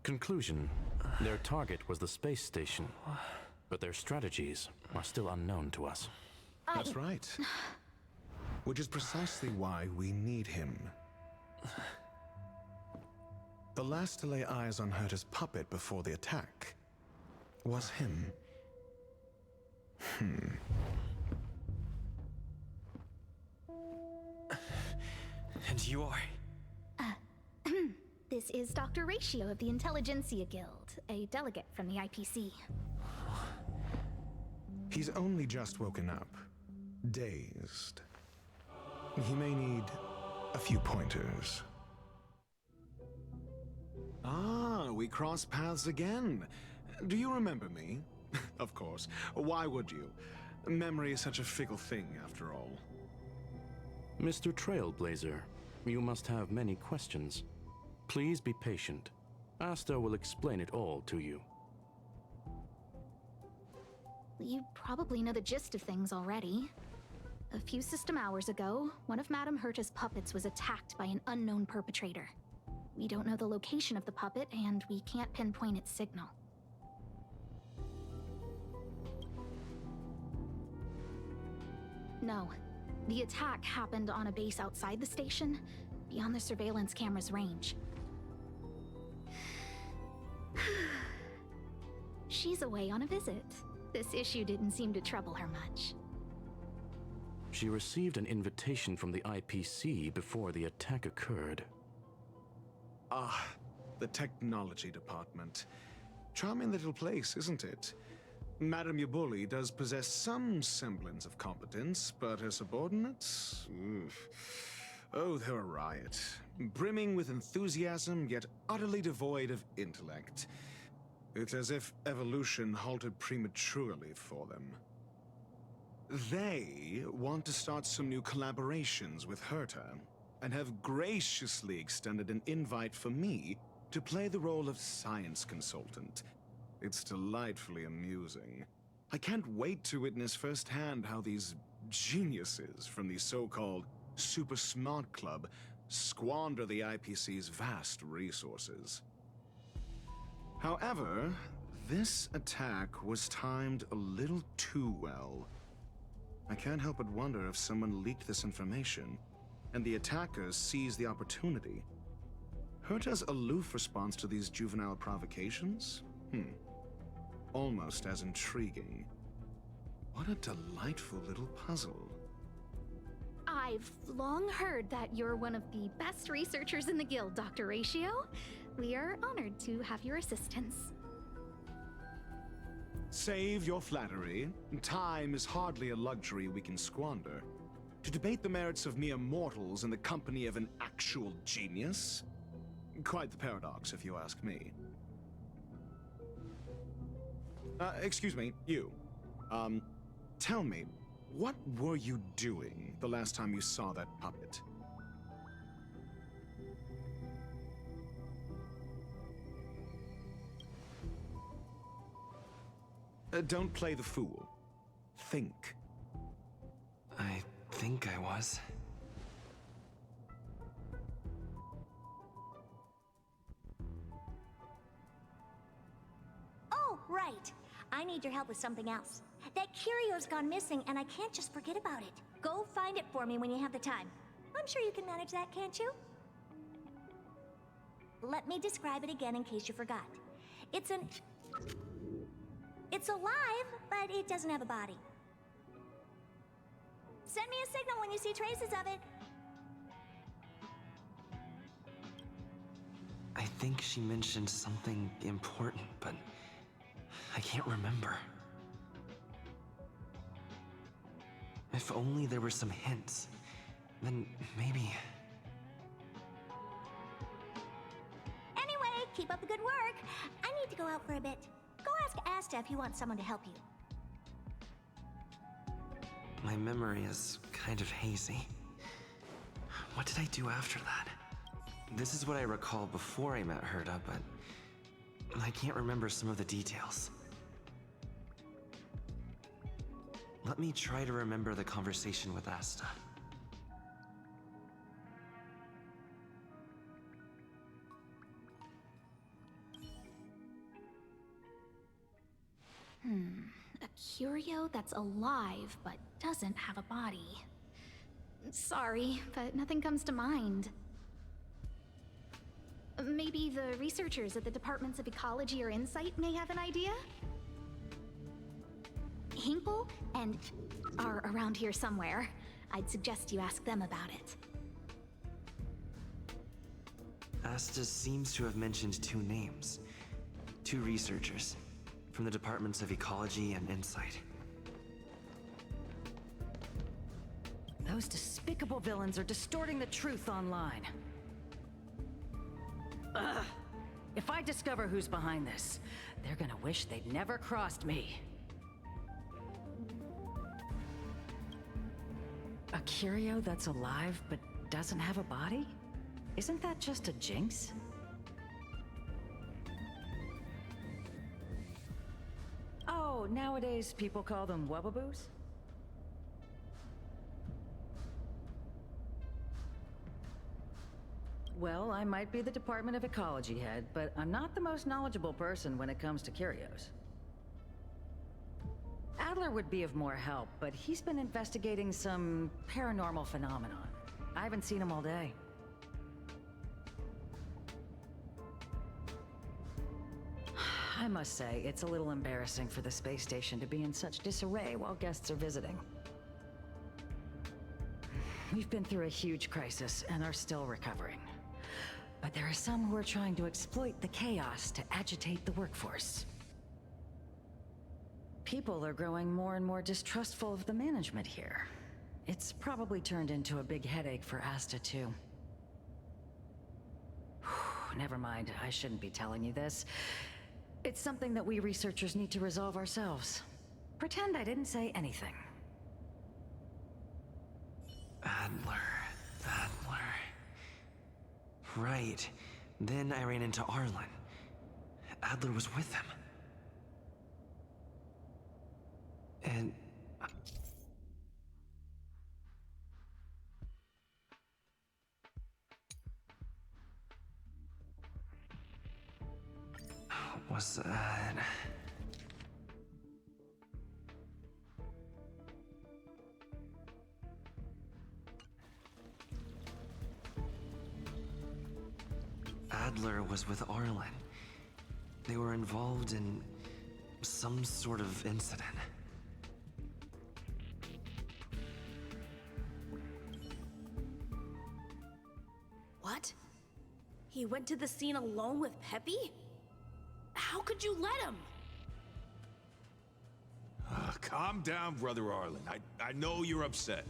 Conclusion. Their target was the space station, but their strategies are still unknown to us. That's right. Which is precisely why we need him. The last to lay eyes on Herta's puppet before the attack was him. And you are? This is Dr. Ratio of the Intelligentsia Guild, a delegate from the IPC. He's only just woken up, dazed. He may need a few pointers. Ah, we cross paths again. Do you remember me? Of course. Why would you? Memory is such a fickle thing, after all. Mr. Trailblazer, you must have many questions. Please be patient. Asta will explain it all to you. You probably know the gist of things already. A few system hours ago, one of Madame Herta's puppets was attacked by an unknown perpetrator. We don't know the location of the puppet, and we can't pinpoint its signal. No. The attack happened on a base outside the station, beyond the surveillance camera's range. She's away on a visit. This issue didn't seem to trouble her much. She received an invitation from the IPC before the attack occurred. the technology department. Charming little place, isn't it? Madame Yabuli does possess some semblance of competence, but her subordinates? Oof. Oh, they're a riot. Brimming with enthusiasm, yet utterly devoid of intellect. It's as if evolution halted prematurely for them. They want to start some new collaborations with Herta, and have graciously extended an invite for me to play the role of science consultant. It's delightfully amusing. I can't wait to witness firsthand how these geniuses from the so-called Super Smart Club squander the IPC's vast resources. However, this attack was timed a little too well. I can't help but wonder if someone leaked this information, and the attackers seized the opportunity. Herta's aloof response to these juvenile provocations? Almost as intriguing. What a delightful little puzzle. I've long heard that you're one of the best researchers in the guild, Dr. Ratio. We are honored to have your assistance. Save your flattery. Time is hardly a luxury we can squander. To debate the merits of mere mortals in the company of an actual genius? Quite the paradox, if you ask me. Excuse me, you. Tell me, what were you doing the last time you saw that puppet? Don't play the fool. Think. I think I was. Oh, right. I need your help with something else. That curio's gone missing, and I can't just forget about it. Go find it for me when you have the time. I'm sure you can manage that, can't you? Let me describe it again in case you forgot. It's alive, but it doesn't have a body. Send me a signal when you see traces of it. I think she mentioned something important, but I can't remember. If only there were some hints, then maybe... Anyway, keep up the good work. I need to go out for a bit. Go ask Asta if you want someone to help you. My memory is kind of hazy. What did I do after that? This is what I recall before I met Herta, but I can't remember some of the details. Let me try to remember the conversation with Asta. A curio that's alive but doesn't have a body. Sorry, but nothing comes to mind. Maybe the researchers at the Departments of Ecology or Insight may have an idea? Hinkle and are around here somewhere. I'd suggest you ask them about it. Asta seems to have mentioned two names. Two researchers from the Departments of Ecology and Insight. Those despicable villains are distorting the truth online. Ugh! If I discover who's behind this, they're gonna wish they'd never crossed me. A curio that's alive but doesn't have a body? Isn't that just a jinx? Oh, nowadays people call them wubbaboos? Well, I might be the Department of Ecology head, but I'm not the most knowledgeable person when it comes to curios. Adler would be of more help, but he's been investigating some paranormal phenomenon. I haven't seen him all day. I must say, it's a little embarrassing for the space station to be in such disarray while guests are visiting. We've been through a huge crisis and are still recovering. but there are some who are trying to exploit the chaos to agitate the workforce. People are growing more and more distrustful of the management here. It's probably turned into a big headache for Asta, too. Never mind, I shouldn't be telling you this. It's something that we researchers need to resolve ourselves. Pretend I didn't say anything. Adler. Right. Then I ran into Arlen. Adler was with him. And... was that... Adler was with Arlen. They were involved in some sort of incident. What? He went to the scene alone with Peppy? How could you let him? Calm down, Brother Arlen. I know you're upset.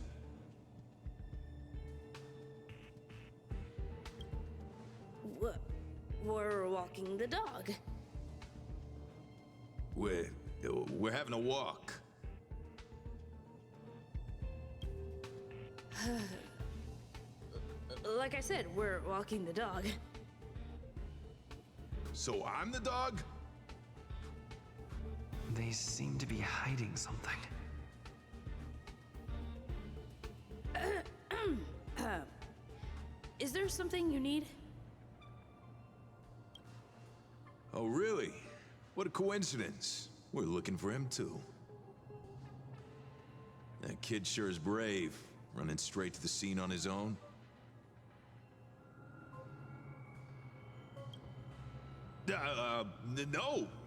We're walking the dog. We're having a walk. Like I said, we're walking the dog. So I'm the dog? They seem to be hiding something. Is there something you need? Oh, really? What a coincidence. We're looking for him, too. That kid sure is brave, running straight to the scene on his own.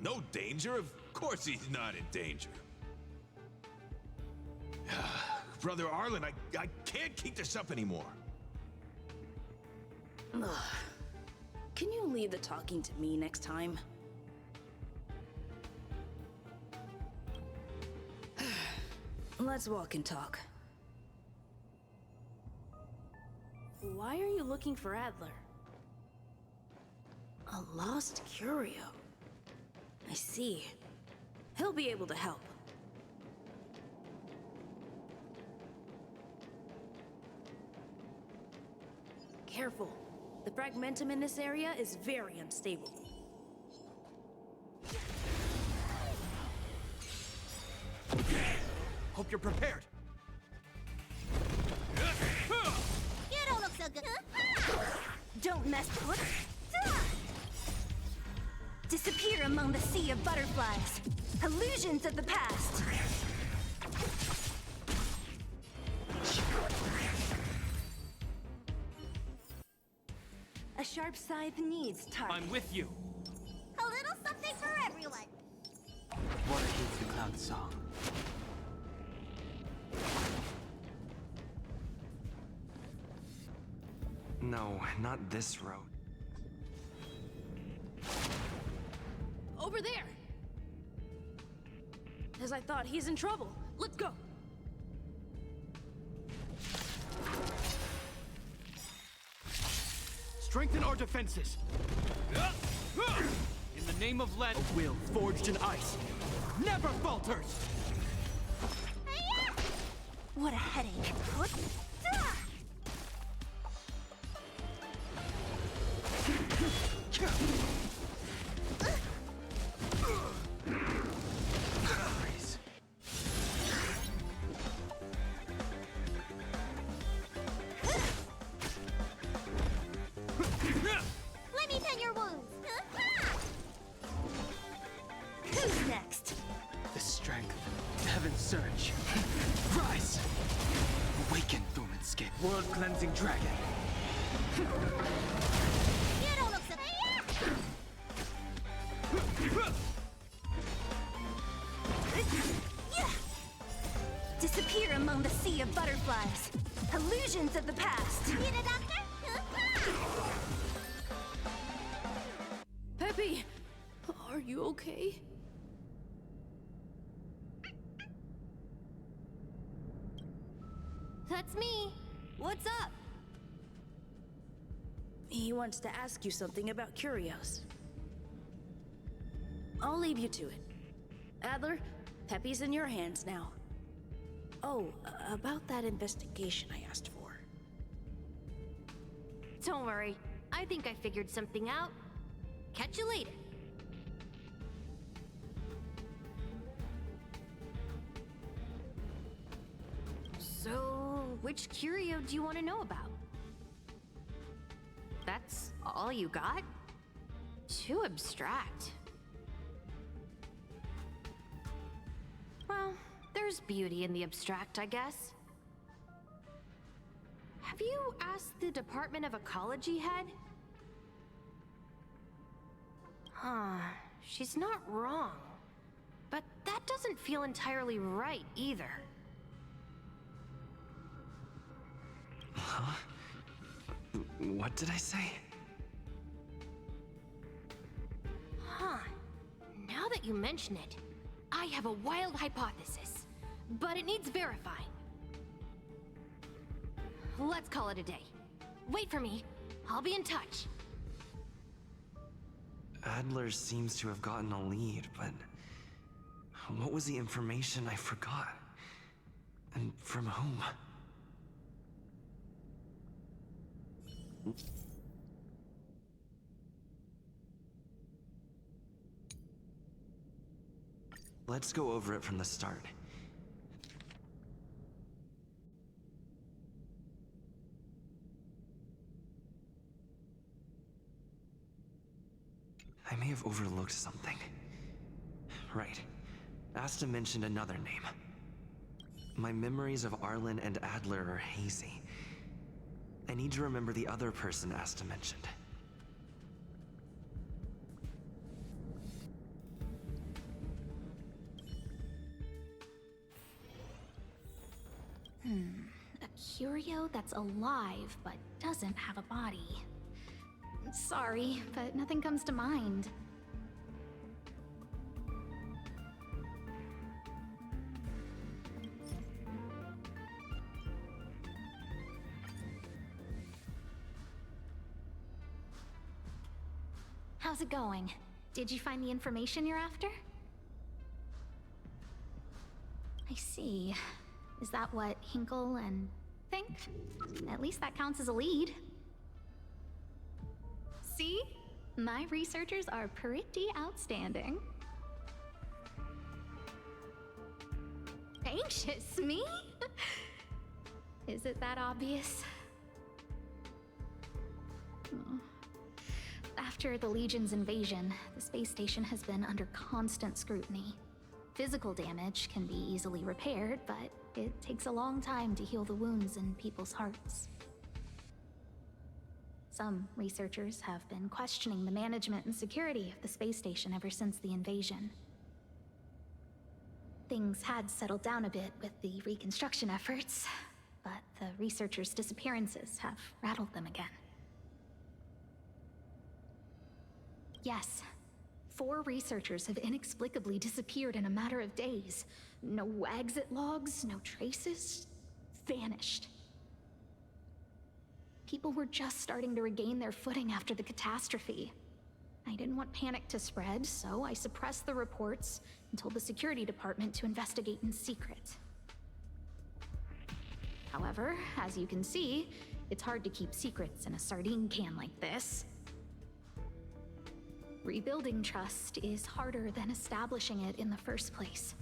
No danger. Of course he's not in danger. Brother Arlen, I can't keep this up anymore. Can you leave the talking to me next time? Let's walk and talk. Why are you looking for Adler? A lost curio. I see. He'll be able to help. Careful. The fragmentum in this area is very unstable. Hope you're prepared. You don't look so good. Don't mess with. Disappear among the sea of butterflies. Illusions of the past. A sharp scythe needs target. I'm with you. A little something for everyone. Water hates the cloud song. No, not this road. Over there. As I thought, he's in trouble. Let's go. Strengthen our defenses. In the name of Len, a will forged in ice never falters. What a headache. Let me tend your wounds. Who's next? The strength. Heaven's surge. Rise! Awaken, Thormanscape. World-cleansing dragon. You don't look so... Disappear among the sea of butterflies. Illusions of the past. Need a doctor? Peppy, are you okay? That's me. What's up? He wants to ask you something about curios. I'll leave you to it. Adler, Peppy's in your hands now. Oh, about that investigation I asked for. Don't worry. I think I figured something out. Catch you later. So, which curio do you want to know about? That's all you got? Too abstract. Well, there's beauty in the abstract, I guess. Have you asked the Department of Ecology head? Huh, she's not wrong. But that doesn't feel entirely right either. Huh? What did I say? Huh. Now that you mention it, I have a wild hypothesis, but it needs verifying. Let's call it a day. Wait for me. I'll be in touch. Adler seems to have gotten a lead, but what was the information I forgot? And from whom? Let's go over it from the start. I may have overlooked something. Right. Asta mentioned another name. My memories of Arlen and Adler are hazy. I need to remember the other person Asta mentioned. A curio that's alive but doesn't have a body. Sorry, but nothing comes to mind. How's it going? Did you find the information you're after? I see. Is that what Hinkle and think? At least that counts as a lead. See? My researchers are pretty outstanding. Anxious, me? Is it that obvious? Oh. After the Legion's invasion, the space station has been under constant scrutiny. Physical damage can be easily repaired, but it takes a long time to heal the wounds in people's hearts. Some researchers have been questioning the management and security of the space station ever since the invasion. Things had settled down a bit with the reconstruction efforts, but the researchers' disappearances have rattled them again. Yes. 4 researchers have inexplicably disappeared in a matter of days. No exit logs, no traces. Vanished. People were just starting to regain their footing after the catastrophe. I didn't want panic to spread, so I suppressed the reports and told the security department to investigate in secret. However, as you can see, it's hard to keep secrets in a sardine can like this. Rebuilding trust is harder than establishing it in the first place.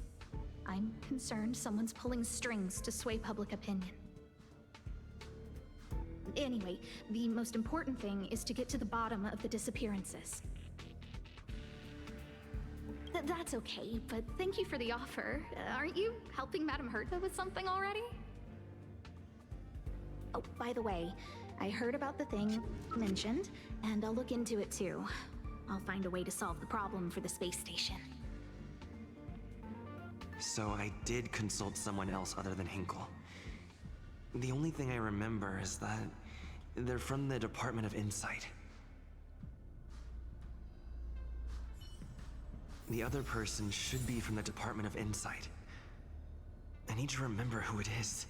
I'm concerned someone's pulling strings to sway public opinion. Anyway, the most important thing is to get to the bottom of the disappearances. That's okay, but thank you for the offer. Aren't you helping Madame Herta with something already? Oh, by the way, I heard about the thing mentioned, and I'll look into it too. I'll find a way to solve the problem for the space station. So I did consult someone else other than Hinkle. The only thing I remember is that they're from the Department of Insight. The other person should be from the Department of Insight. I need to remember who it is.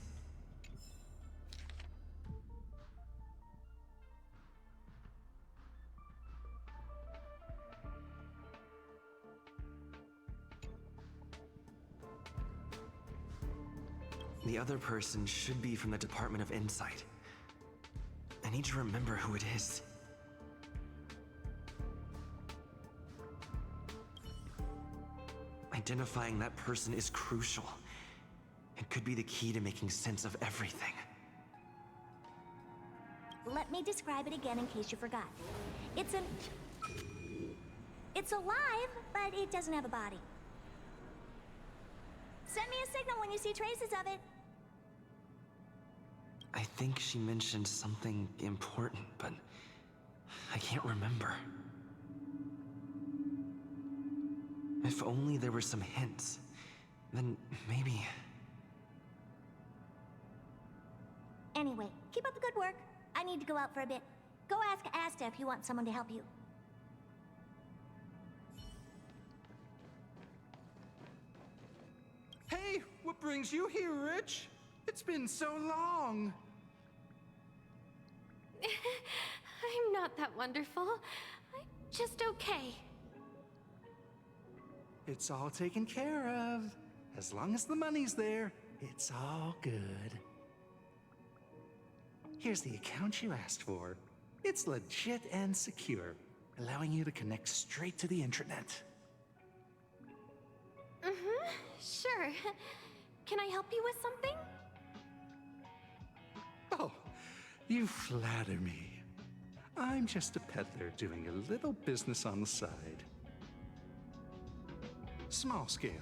The other person should be from the Department of Insight. I need to remember who it is. Identifying that person is crucial. It could be the key to making sense of everything. Let me describe it again in case you forgot. It's alive, but it doesn't have a body. Send me a signal when you see traces of it. I think she mentioned something important, but I can't remember. If only there were some hints, then maybe... Anyway, keep up the good work. I need to go out for a bit. Go ask Asta if you want someone to help you. Hey, what brings you here, Rich? It's been so long. I'm not that wonderful. I'm just okay. It's all taken care of. As long as the money's there, it's all good. Here's the account you asked for. It's legit and secure, allowing you to connect straight to the intranet. Sure. Can I help you with something? Oh, you flatter me. I'm just a peddler doing a little business on the side. Small scale.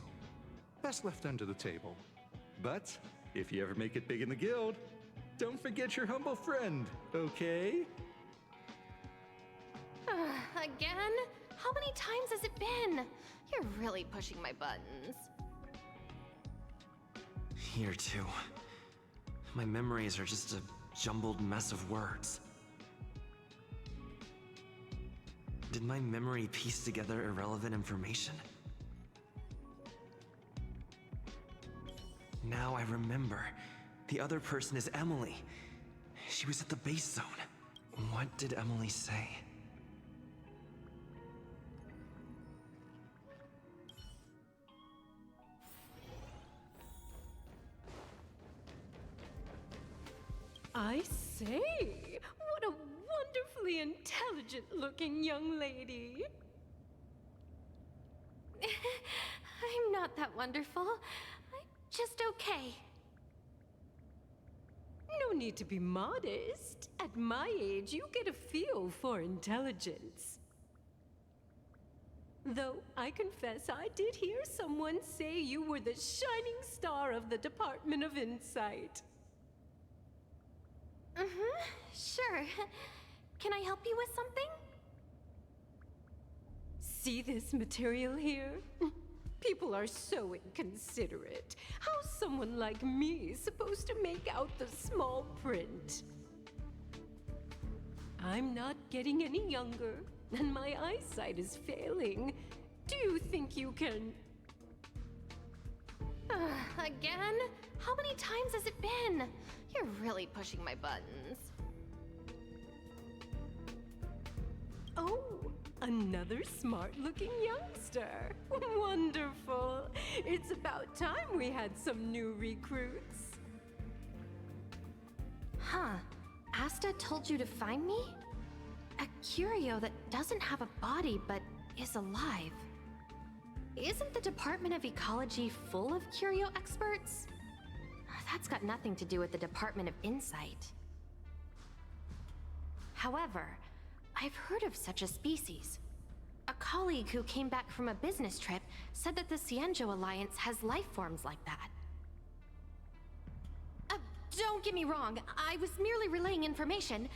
Best left under the table. But if you ever make it big in the guild, don't forget your humble friend, okay? Again? How many times has it been? You're really pushing my buttons. Here too. My memories are just a jumbled mess of words. Did my memory piece together irrelevant information? Now I remember. The other person is Emily. She was at the base zone. What did Emily say? I say, what a wonderfully intelligent-looking young lady. I'm not that wonderful. I'm just okay. No need to be modest. At my age, you get a feel for intelligence. Though I confess I did hear someone say you were the shining star of the Department of Insight. Sure. Can I help you with something? See this material here? People are so inconsiderate. How's someone like me supposed to make out the small print? I'm not getting any younger, and my eyesight is failing. Do you think you can... Again? How many times has it been? You're really pushing my buttons. Oh, another smart-looking youngster. Wonderful. It's about time we had some new recruits. Huh. Asta told you to find me? A curio that doesn't have a body but is alive. Isn't the Department of Ecology full of curio experts? That's got nothing to do with the Department of Insight. However, I've heard of such a species. A colleague who came back from a business trip said that the Cienjo Alliance has life forms like that. Don't get me wrong, I was merely relaying information.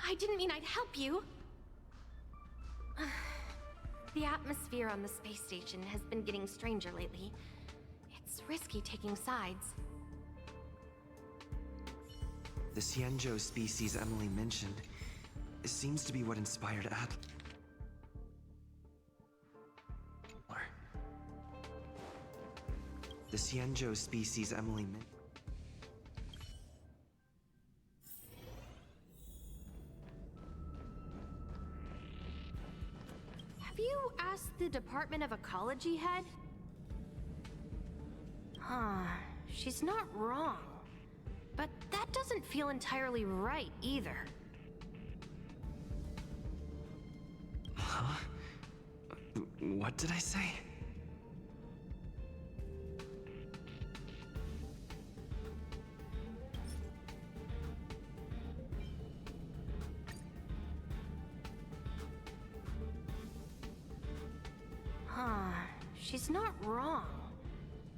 I didn't mean I'd help you. The atmosphere on the space station has been getting stranger lately. It's risky taking sides. The Cienjo species Emily mentioned seems to be what inspired Adler. The Xianzhou species Emily Min. Have you asked the Department of Ecology head? Huh, she's not wrong. But that doesn't feel entirely right either. Huh? What did I say? Huh, she's not wrong.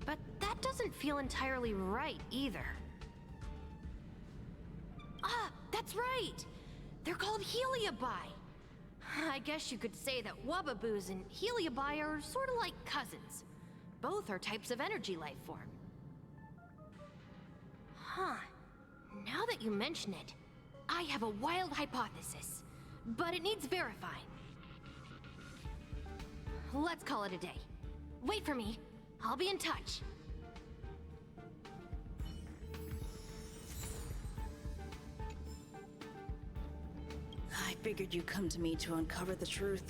But that doesn't feel entirely right either. Ah, that's right! They're called Heliobi. I guess you could say that Wubbaboos and Heliobi are sort of like cousins. Both are types of energy life form. Huh. Now that you mention it, I have a wild hypothesis, but it needs verifying. Let's call it a day. Wait for me. I'll be in touch. I figured you'd come to me to uncover the truth.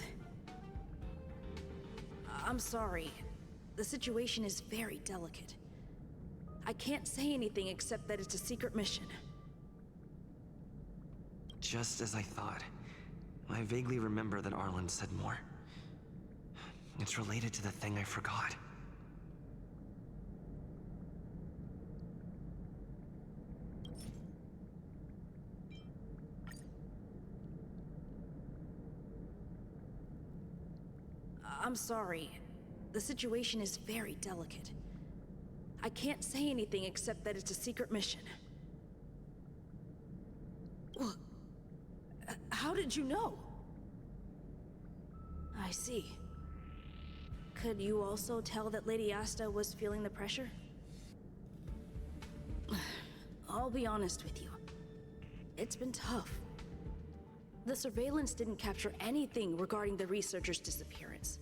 I'm sorry. The situation is very delicate. I can't say anything except that it's a secret mission. Just as I thought. I vaguely remember that Arlen said more. It's related to the thing I forgot. I'm sorry. The situation is very delicate. I can't say anything except that it's a secret mission. Well, how did you know? I see. Could you also tell that Lady Asta was feeling the pressure? I'll be honest with you. It's been tough. The surveillance didn't capture anything regarding the researcher's disappearance.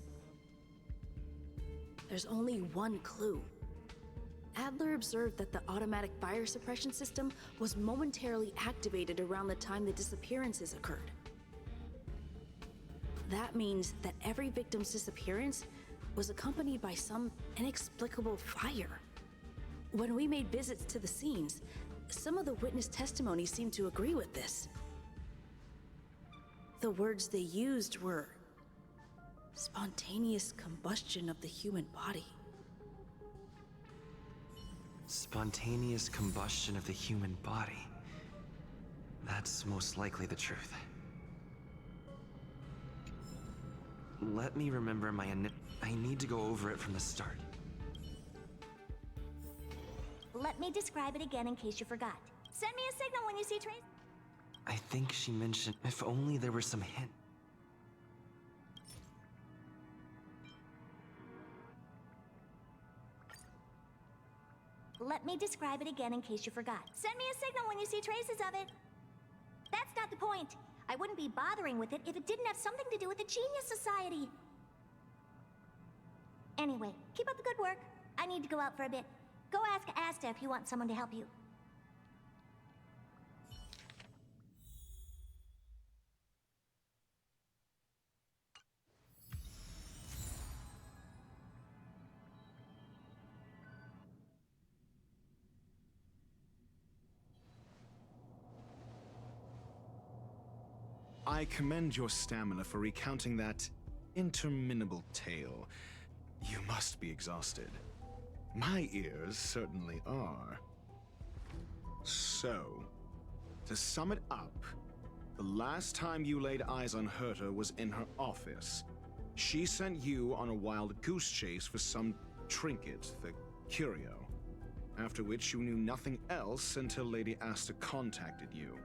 There's only one clue. Adler observed that the automatic fire suppression system was momentarily activated around the time the disappearances occurred. That means that every victim's disappearance was accompanied by some inexplicable fire. When we made visits to the scenes, some of the witness testimony seemed to agree with this. The words they used were spontaneous combustion of the human body. Spontaneous combustion of the human body. That's most likely the truth. Let me remember I need to go over it from the start. Let me describe it again in case you forgot. Send me a signal when you see traces. I think she mentioned if only there were some hint. Let me describe it again in case you forgot. Send me a signal when you see traces of it. That's not the point. I wouldn't be bothering with it if it didn't have something to do with the Genius Society. Anyway, keep up the good work. I need to go out for a bit. Go ask Asta if you want someone to help you. I commend your stamina for recounting that interminable tale. You must be exhausted. My ears certainly are. So, to sum it up, the last time you laid eyes on Herta was in her office. She sent you on a wild goose chase for some trinket, the curio. After which you knew nothing else until Lady Asta contacted you.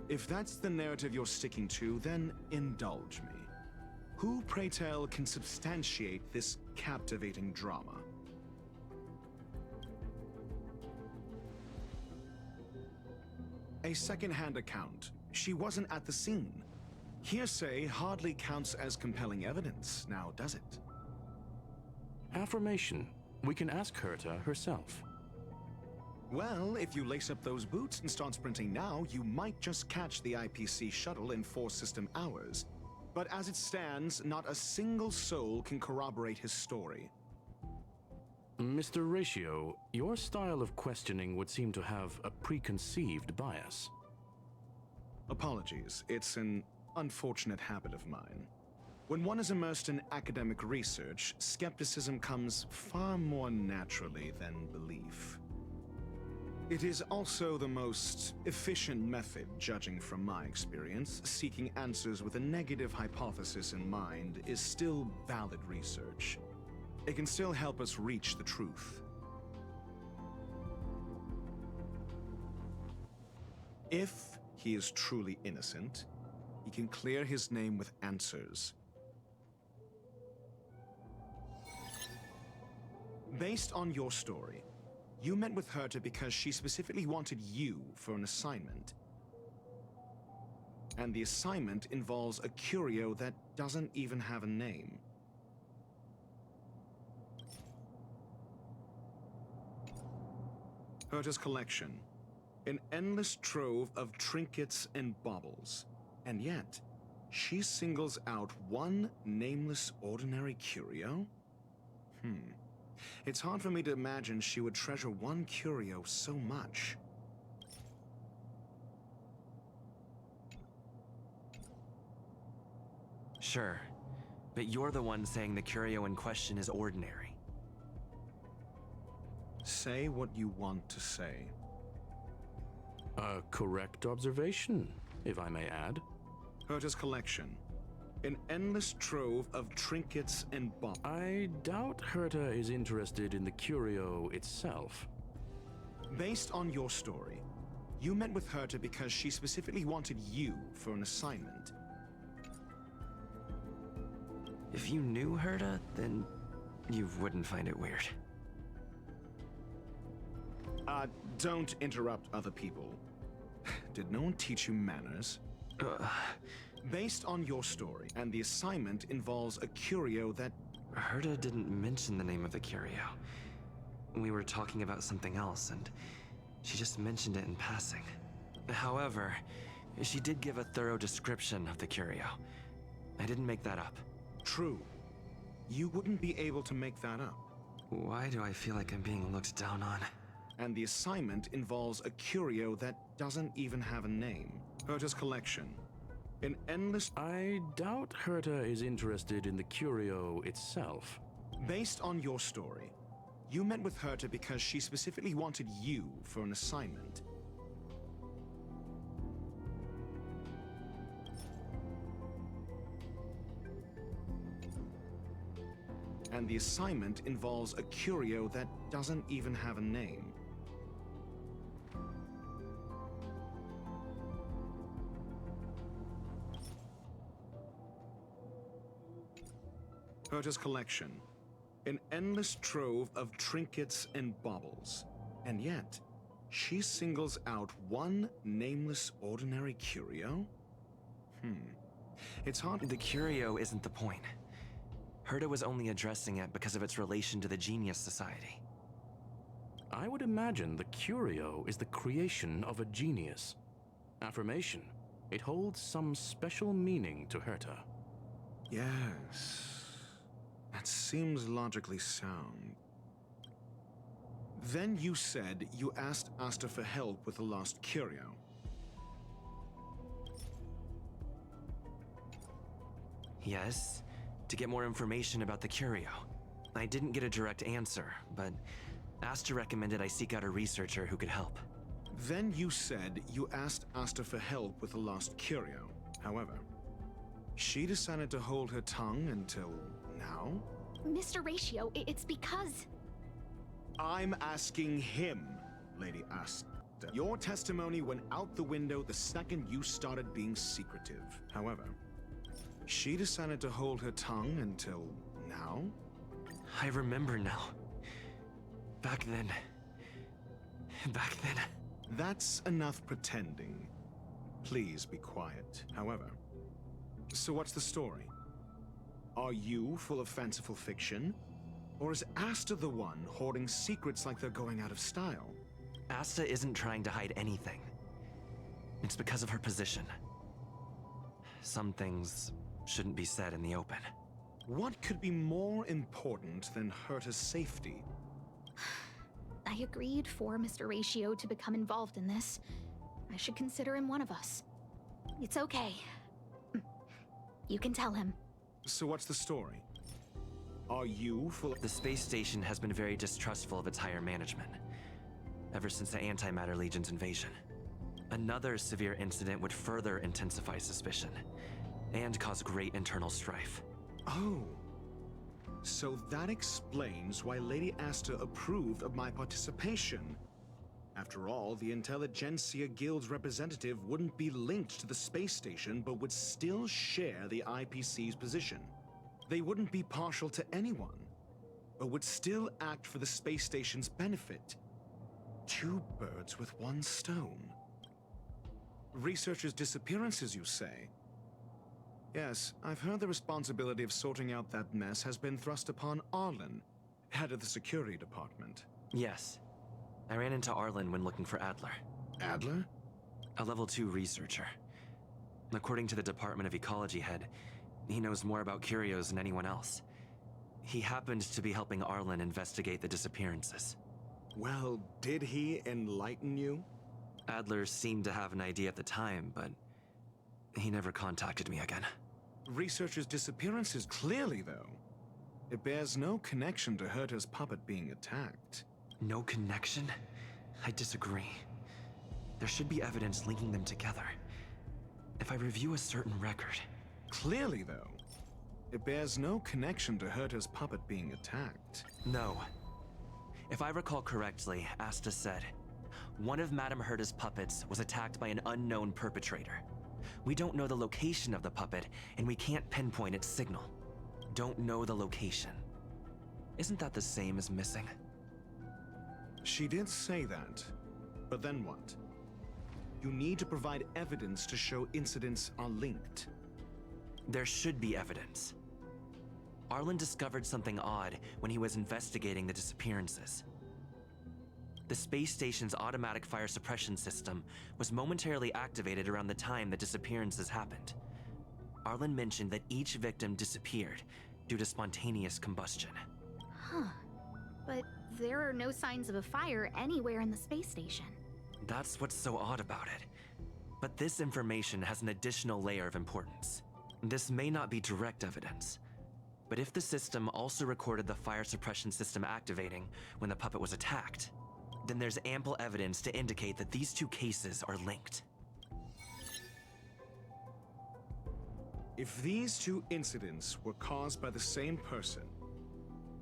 If that's the narrative you're sticking to, then indulge me. Who, pray tell, can substantiate this captivating drama? A second-hand account. She wasn't at the scene. Hearsay hardly counts as compelling evidence, now does it? Affirmation. We can ask Herta herself. Well, if you lace up those boots and start sprinting now, you might just catch the IPC shuttle in 4 system hours. But as it stands, not a single soul can corroborate his story. Mr. Ratio, your style of questioning would seem to have a preconceived bias. Apologies, it's an unfortunate habit of mine. When one is immersed in academic research, skepticism comes far more naturally than belief. It is also the most efficient method, judging from my experience. Seeking answers with a negative hypothesis in mind is still valid research. It can still help us reach the truth. If he is truly innocent, he can clear his name with answers. Based on your story, you met with Herta because she specifically wanted you for an assignment. And the assignment involves a curio that doesn't even have a name. Herta's collection. An endless trove of trinkets and baubles. And yet, she singles out one nameless ordinary curio? It's hard for me to imagine she would treasure one curio so much. Sure, but you're the one saying the curio in question is ordinary. Say what you want to say. A correct observation, if I may add. Herta's collection. An endless trove of trinkets and baubles. I doubt Herta is interested in the curio itself. Based on your story, you met with Herta because she specifically wanted you for an assignment. If you knew Herta, then you wouldn't find it weird. Don't interrupt other people. Did no one teach you manners? Based on your story, and the assignment involves a curio that... Herta didn't mention the name of the curio. We were talking about something else, and she just mentioned it in passing. However, she did give a thorough description of the curio. I didn't make that up. True. You wouldn't be able to make that up. Why do I feel like I'm being looked down on? And the assignment involves a curio that doesn't even have a name. Herta's collection. An endless... I doubt Herta is interested in the curio itself. Based on your story, you met with Herta because she specifically wanted you for an assignment. And the assignment involves a curio that doesn't even have a name. Herta's collection. An endless trove of trinkets and baubles. And yet, she singles out one nameless ordinary curio? It's hard... The curio isn't the point. Herta was only addressing it because of its relation to the Genius Society. I would imagine the curio is the creation of a genius. Affirmation. It holds some special meaning to Herta. Yes. That seems logically sound. Then you said you asked Asta for help with the lost curio. Yes, to get more information about the curio. I didn't get a direct answer, but Asta recommended I seek out a researcher who could help. Then you said you asked Asta for help with the lost curio. However, she decided to hold her tongue until now? Mr. Ratio, it's because... I'm asking him, Lady Asta. Your testimony went out the window the second you started being secretive. However, she decided to hold her tongue until now? I remember now. Back then. That's enough pretending. Please be quiet. However, so what's the story? Are you full of fanciful fiction? Or is Asta the one hoarding secrets like they're going out of style? Asta isn't trying to hide anything. It's because of her position. Some things shouldn't be said in the open. What could be more important than Herta's safety? I agreed for Mr. Ratio to become involved in this. I should consider him one of us. It's okay. You can tell him. So what's the story? Are you full of— The space station has been very distrustful of its higher management, ever since the Antimatter Legion's invasion. Another severe incident would further intensify suspicion, and cause great internal strife. Oh. So that explains why Lady Asta approved of my participation. After all, the Intelligentsia Guild's representative wouldn't be linked to the space station, but would still share the IPC's position. They wouldn't be partial to anyone, but would still act for the space station's benefit. Two birds with one stone. Researchers' disappearances, you say? Yes, I've heard the responsibility of sorting out that mess has been thrust upon Arlen, head of the security department. Yes. I ran into Arlen when looking for Adler. Adler? A level 2 researcher. According to the Department of Ecology head, he knows more about curios than anyone else. He happened to be helping Arlen investigate the disappearances. Well, did he enlighten you? Adler seemed to have an idea at the time, but he never contacted me again. Researchers' disappearances clearly, though. It bears no connection to Herta's puppet being attacked. No connection? I disagree. There should be evidence linking them together. If I review a certain record... Clearly, though, it bears no connection to Herta's puppet being attacked. No. If I recall correctly, Asta said, one of Madame Herta's puppets was attacked by an unknown perpetrator. We don't know the location of the puppet, and we can't pinpoint its signal. Don't know the location. Isn't that the same as missing? She did say that, but then what? You need to provide evidence to show incidents are linked. There should be evidence. Arlen discovered something odd when he was investigating the disappearances. The space station's automatic fire suppression system was momentarily activated around the time the disappearances happened. Arlen mentioned that each victim disappeared due to spontaneous combustion. Huh. But there are no signs of a fire anywhere in the space station. That's what's so odd about it. But this information has an additional layer of importance. This may not be direct evidence, but if the system also recorded the fire suppression system activating when the puppet was attacked, then there's ample evidence to indicate that these two cases are linked. If these two incidents were caused by the same person,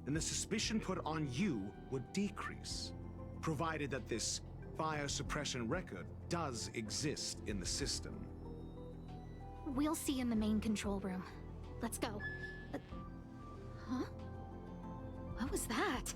then the suspicion put on you would decrease, provided that this fire suppression record does exist in the system. We'll see in the main control room. Let's go. Huh? What was that?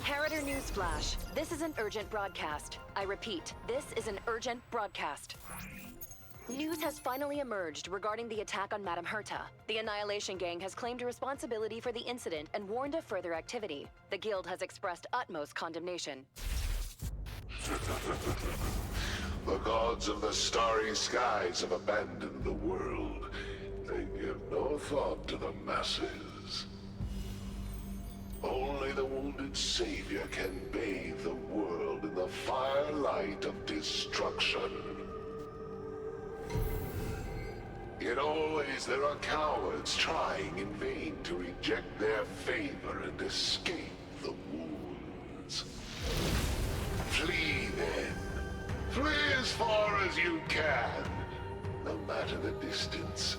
Harrider Newsflash. This is an urgent broadcast. I repeat, this is an urgent broadcast. News has finally emerged regarding the attack on Madame Herta. The Annihilation Gang has claimed responsibility for the incident and warned of further activity. The Guild has expressed utmost condemnation. The gods of the starry skies have abandoned the world. They give no thought to the masses. Only the wounded savior can bathe the world in the firelight of destruction. Yet always there are cowards trying in vain to reject their favor and escape the wounds. Flee then. Flee as far as you can. No matter the distance,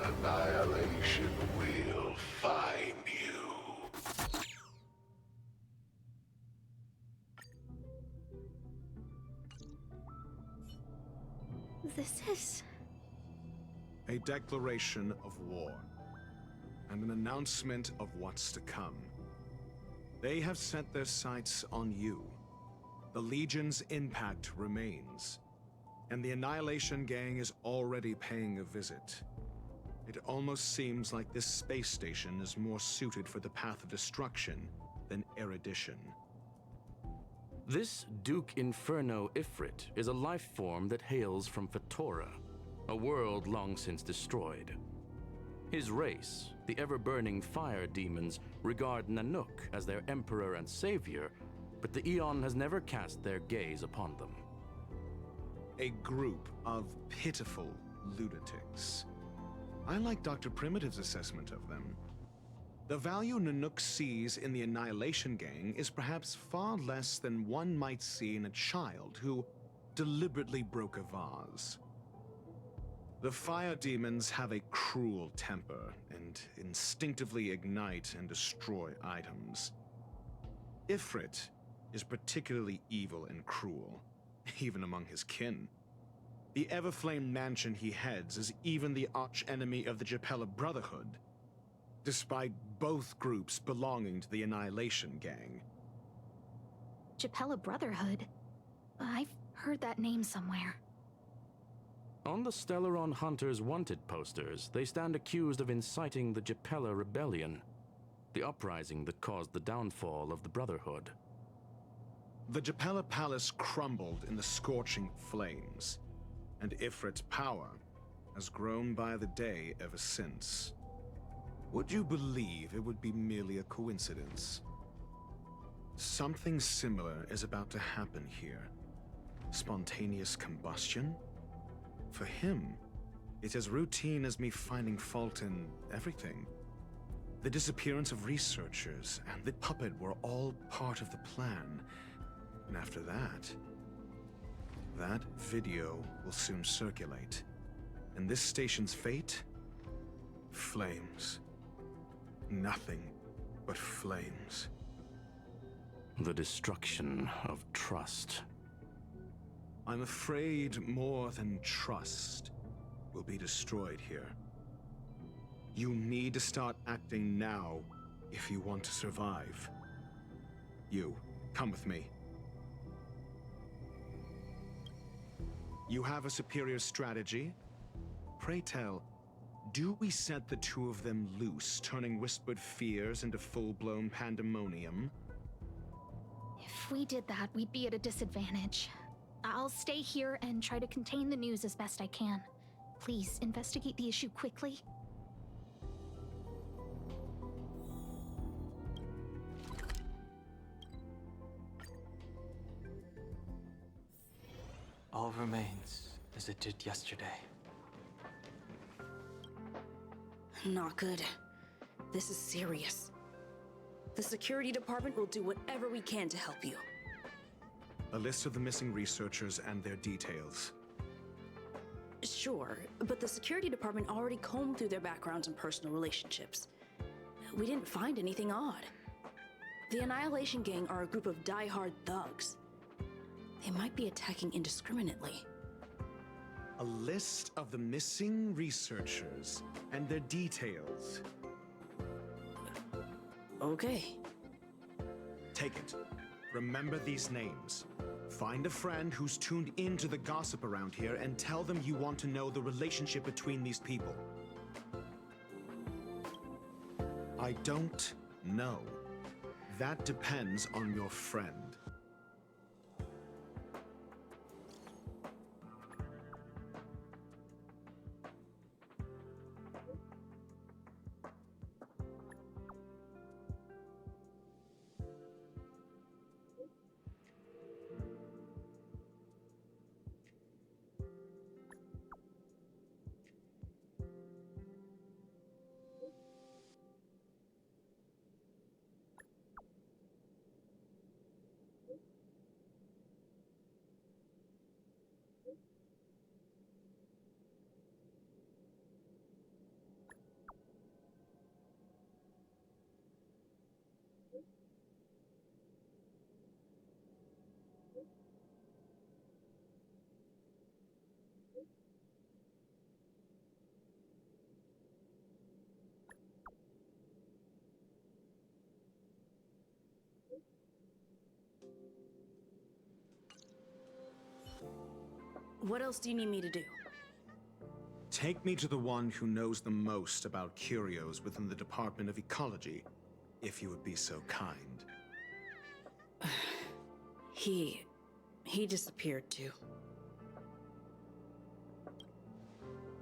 annihilation will find you. This is... A declaration of war, and an announcement of what's to come. They have set their sights on you. The Legion's impact remains, and the Annihilation Gang is already paying a visit. It almost seems like this space station is more suited for the path of destruction than erudition. This Duke Inferno Ifrit is a life form that hails from Fatora, a world long since destroyed. His race, the ever-burning fire demons, regard Nanook as their emperor and savior, but the Eon has never cast their gaze upon them. A group of pitiful lunatics. I like Dr. Primitive's assessment of them. The value Nanook sees in the Annihilation Gang is perhaps far less than one might see in a child who deliberately broke a vase. The fire demons have a cruel temper and instinctively ignite and destroy items. Ifrit is particularly evil and cruel, even among his kin. The Everflame mansion he heads is even the arch-enemy of the Japella Brotherhood, despite both groups belonging to the Annihilation Gang. Japella Brotherhood? I've heard that name somewhere. On the Stellaron Hunters wanted posters, they stand accused of inciting the Japella Rebellion, the uprising that caused the downfall of the Brotherhood. The Japella Palace crumbled in the scorching flames, and Ifrit's power has grown by the day ever since. Would you believe it would be merely a coincidence? Something similar is about to happen here. Spontaneous combustion? For him, it's as routine as me finding fault in everything. The disappearance of researchers and the puppet were all part of the plan. And after that video will soon circulate. And this station's fate? Flames. Nothing but flames. The destruction of trust. I'm afraid more than trust will be destroyed here. You need to start acting now if you want to survive. You, come with me. You have a superior strategy? Pray tell, do we set the two of them loose, turning whispered fears into full-blown pandemonium? If we did that, we'd be at a disadvantage. I'll stay here and try to contain the news as best I can. Please, investigate the issue quickly. All remains as it did yesterday. Not good. This is serious. The security department will do whatever we can to help you. A list of the missing researchers and their details. Sure, but the security department already combed through their backgrounds and personal relationships. We didn't find anything odd. The Annihilation Gang are a group of die-hard thugs. They might be attacking indiscriminately. A list of the missing researchers and their details. Okay. Take it. Remember these names. Find a friend who's tuned into the gossip around here and tell them you want to know the relationship between these people. I don't know. That depends on your friend. What else do you need me to do? Take me to the one who knows the most about curios within the Department of Ecology, if you would be so kind. He disappeared too.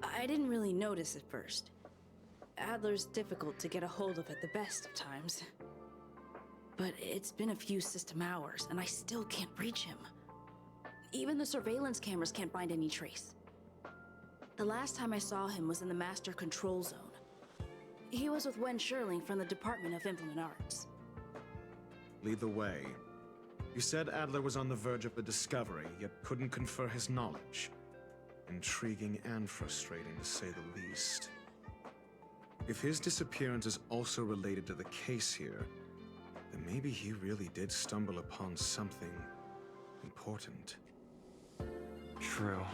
I didn't really notice at first. Adler's difficult to get a hold of at the best of times. But it's been a few system hours, and I still can't reach him. Even the surveillance cameras can't find any trace. The last time I saw him was in the Master Control Zone. He was with Wen Sherling from the Department of Implement Arts. Lead the way. You said Adler was on the verge of a discovery, yet couldn't confer his knowledge. Intriguing and frustrating, to say the least. If his disappearance is also related to the case here, then maybe he really did stumble upon something important. True.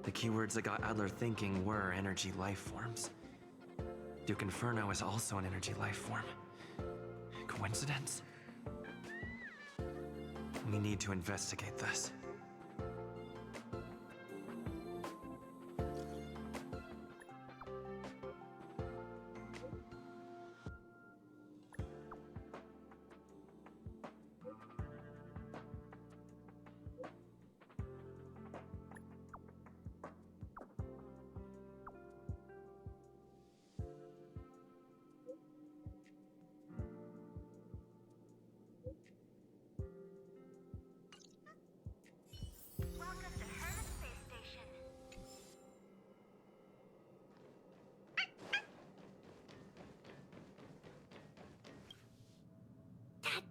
The keywords that got Adler thinking were energy life forms. Duke Inferno is also an energy life form. Coincidence? We need to investigate this.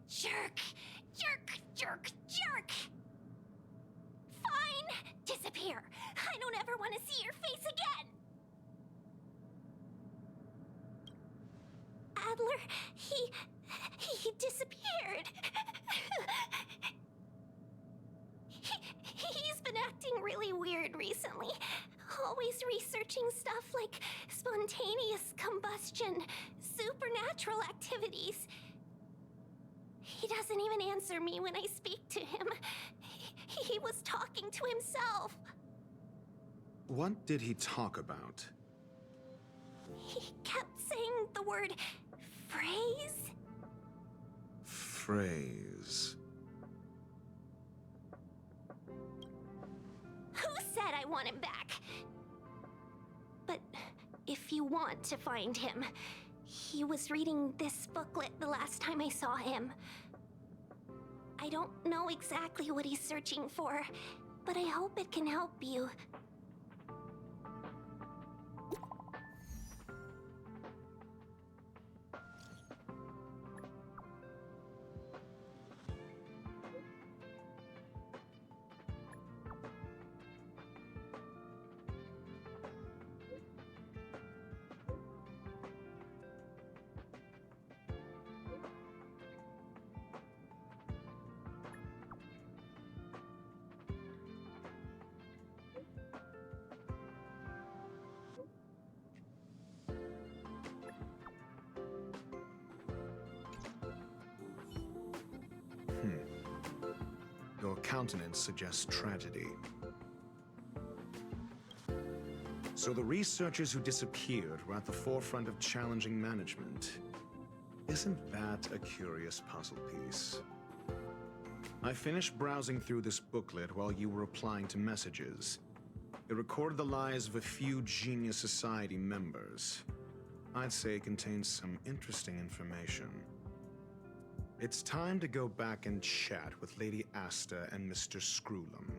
Jerk! Jerk! Jerk! Jerk! Fine! Disappear! I don't ever want to see your face again! Adler, he disappeared. He's been acting really weird recently. Always researching stuff like spontaneous combustion, supernatural activities. He doesn't even answer me when I speak to him. He was talking to himself. What did he talk about? He kept saying the word phrase. Phrase. Who said I want him back? But if you want to find him, he was reading this booklet the last time I saw him. I don't know exactly what he's searching for, but I hope it can help you. Your countenance suggests tragedy. So the researchers who disappeared were at the forefront of challenging management. Isn't that a curious puzzle piece? I finished browsing through this booklet while you were replying to messages. It recorded the lives of a few Genius Society members. I'd say it contains some interesting information. It's time to go back and chat with Lady Asta and Mr. Screwlum.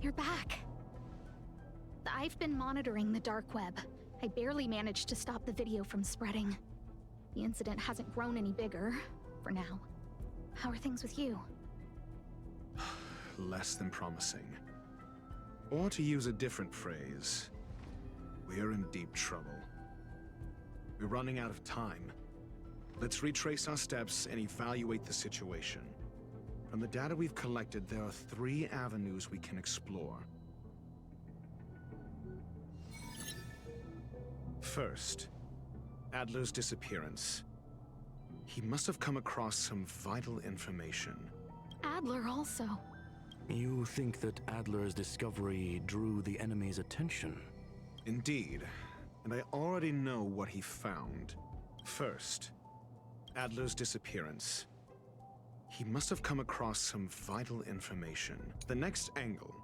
You're back. I've been monitoring the dark web. I barely managed to stop the video from spreading. The incident hasn't grown any bigger, for now. How are things with you? Less than promising. Or to use a different phrase, we're in deep trouble. We're running out of time. Let's retrace our steps and evaluate the situation. From the data we've collected, there are 3 avenues we can explore. First, Adler's disappearance. He must have come across some vital information. Adler also. You think that Adler's discovery drew the enemy's attention? Indeed, and I already know what he found. First, Adler's disappearance. He must have come across some vital information. The next angle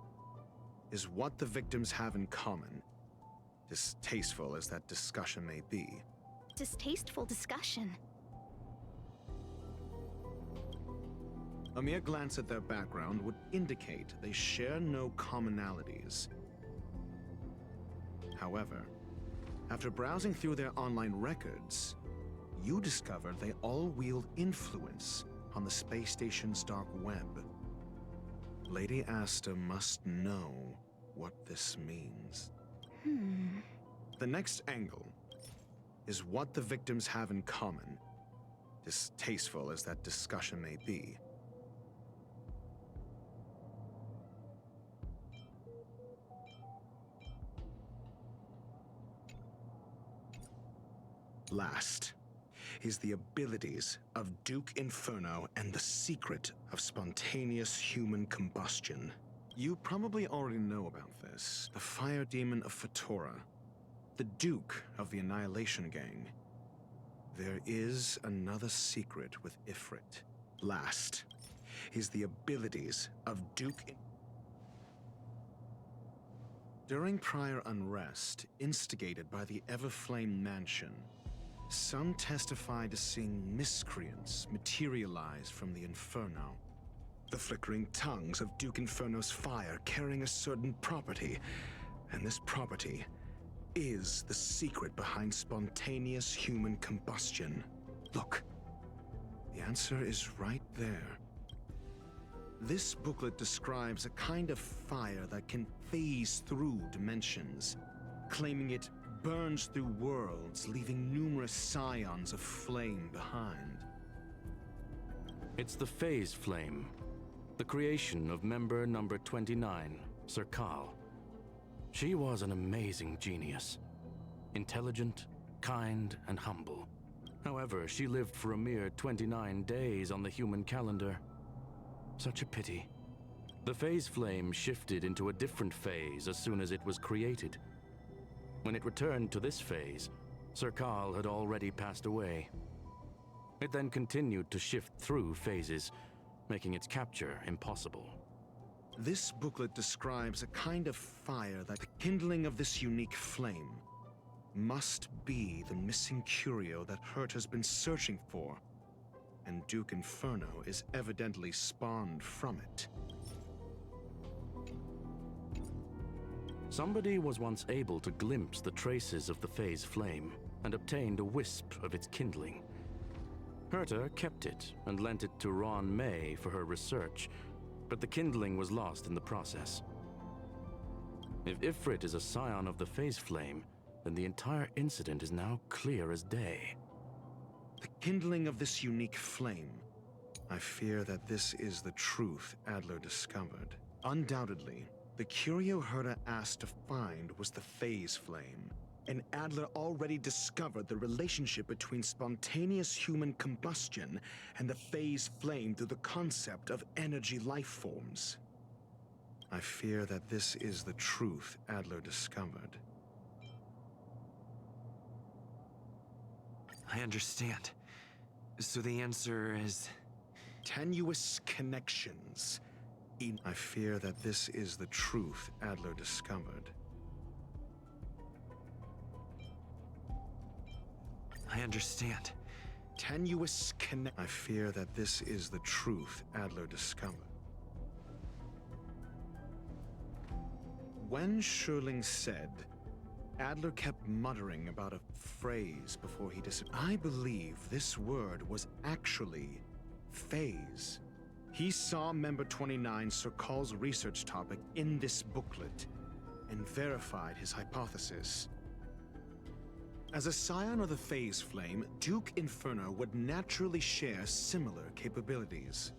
is what the victims have in common, distasteful as that discussion may be. Distasteful discussion? A mere glance at their background would indicate they share no commonalities. However, after browsing through their online records, you discover they all wield influence on the space station's dark web. Lady Asta must know what this means. The next angle is what the victims have in common, distasteful as that discussion may be. Last is the abilities of Duke Inferno and the secret of spontaneous human combustion. You probably already know about this. The fire demon of Fatora, the Duke of the Annihilation Gang. There is another secret with Ifrit. Last is the abilities of Duke. During prior unrest instigated by the Everflame Mansion, some testify to seeing miscreants materialize from the Inferno. The flickering tongues of Duke Inferno's fire carrying a certain property, and this property is the secret behind spontaneous human combustion. Look, the answer is right there. This booklet describes a kind of fire that can phase through dimensions, claiming it burns through worlds, leaving numerous scions of flame behind. It's the Phase Flame, the creation of member number 29, Serkal. She was an amazing genius. Intelligent, kind, and humble. However, she lived for a mere 29 days on the human calendar. Such a pity. The Phase Flame shifted into a different phase as soon as it was created. When it returned to this phase, Serkal had already passed away. It then continued to shift through phases, making its capture impossible. This booklet describes a kind of fire that the kindling of this unique flame must be the missing curio that Hurt has been searching for, and Duke Inferno is evidently spawned from it. Somebody was once able to glimpse the traces of the Phase Flame and obtained a wisp of its kindling. Herta kept it and lent it to Ron May for her research, but the kindling was lost in the process. If Ifrit is a scion of the Phase Flame, then the entire incident is now clear as day. The kindling of this unique flame. I fear that this is the truth Adler discovered. Undoubtedly, the curio Herta asked to find was the Phase Flame, and Adler already discovered the relationship between spontaneous human combustion and the Phase Flame through the concept of energy life forms. I fear that this is the truth Adler discovered. I understand. So the answer is... tenuous connections. I fear that this is the truth Adler discovered. I understand. Tenuous I fear that this is the truth Adler discovered. when Sherling said, Adler kept muttering about a phrase before he disappeared. I believe this word was actually phase. He saw Member 29 Sir Call's research topic in this booklet and verified his hypothesis. As a scion of the Phase Flame, Duke Inferno would naturally share similar capabilities.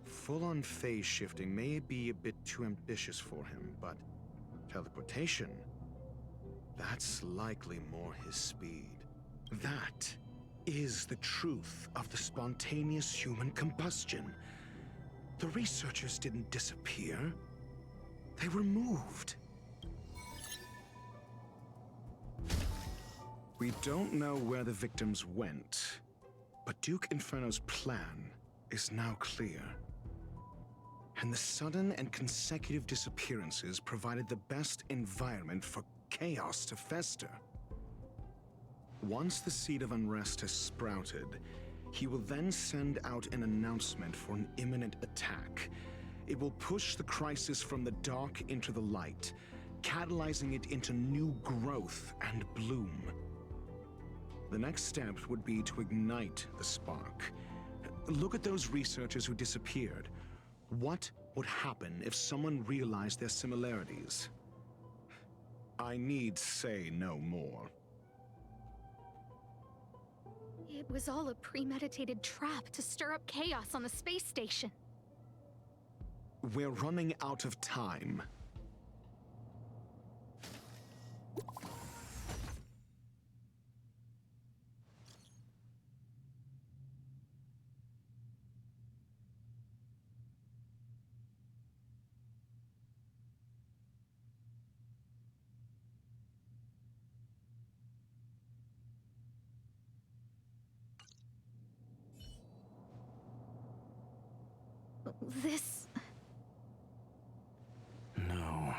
Full-on phase shifting may be a bit too ambitious for him, but teleportation, that's likely more his speed. That is the truth of the spontaneous human combustion. The researchers didn't disappear. They were moved. We don't know where the victims went, but Duke Inferno's plan is now clear. And the sudden and consecutive disappearances provided the best environment for chaos to fester. Once the seed of unrest has sprouted, he will then send out an announcement for an imminent attack. It will push the crisis from the dark into the light, catalyzing it into new growth and bloom. The next step would be to ignite the spark. Look at those researchers who disappeared. What would happen if someone realized their similarities? I need say no more. It was all a premeditated trap to stir up chaos on the space station. We're running out of time. This... No,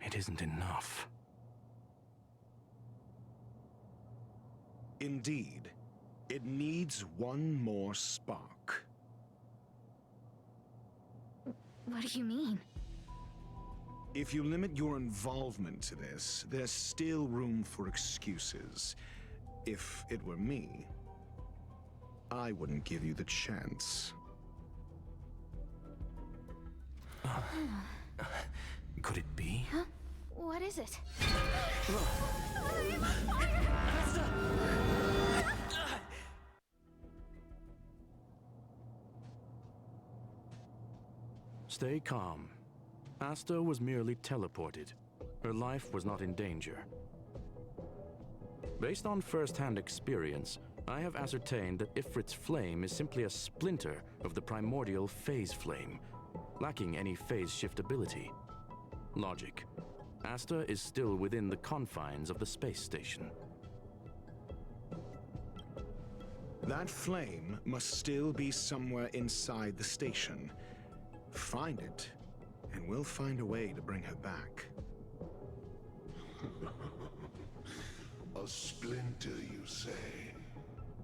it isn't enough. Indeed, it needs one more spark. What do you mean? If you limit your involvement to this, there's still room for excuses. If it were me, I wouldn't give you the chance. Could it be? Huh? What is it? Stay calm. Asta was merely teleported. Her life was not in danger. Based on first-hand experience, I have ascertained that Ifrit's flame is simply a splinter of the primordial phase flame, lacking any phase shift ability. Logic. Asta is still within the confines of the space station. That flame must still be somewhere inside the station. Find it, and we'll find a way to bring her back. A splinter, you say?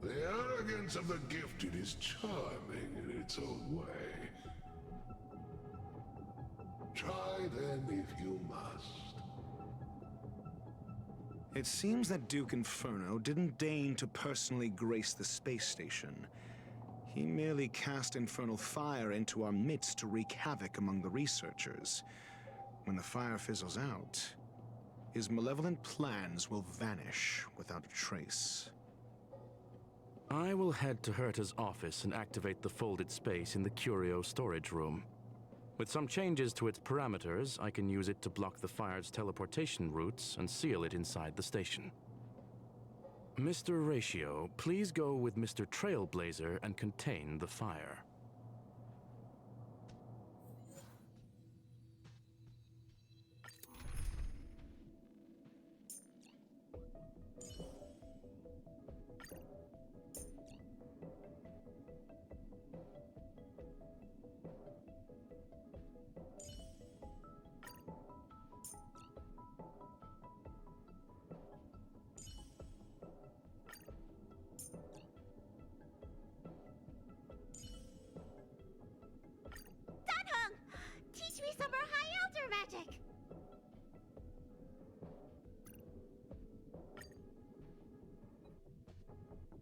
The arrogance of the gifted is charming in its own way. Try then if you must. It seems that Duke Inferno didn't deign to personally grace the space station. He merely cast infernal fire into our midst to wreak havoc among the researchers. When the fire fizzles out, his malevolent plans will vanish without a trace. I will head to Herta's office and activate the folded space in the curio storage room. With some changes to its parameters, I can use it to block the fire's teleportation routes and seal it inside the station. Mr. Ratio, please go with Mr. Trailblazer and contain the fire.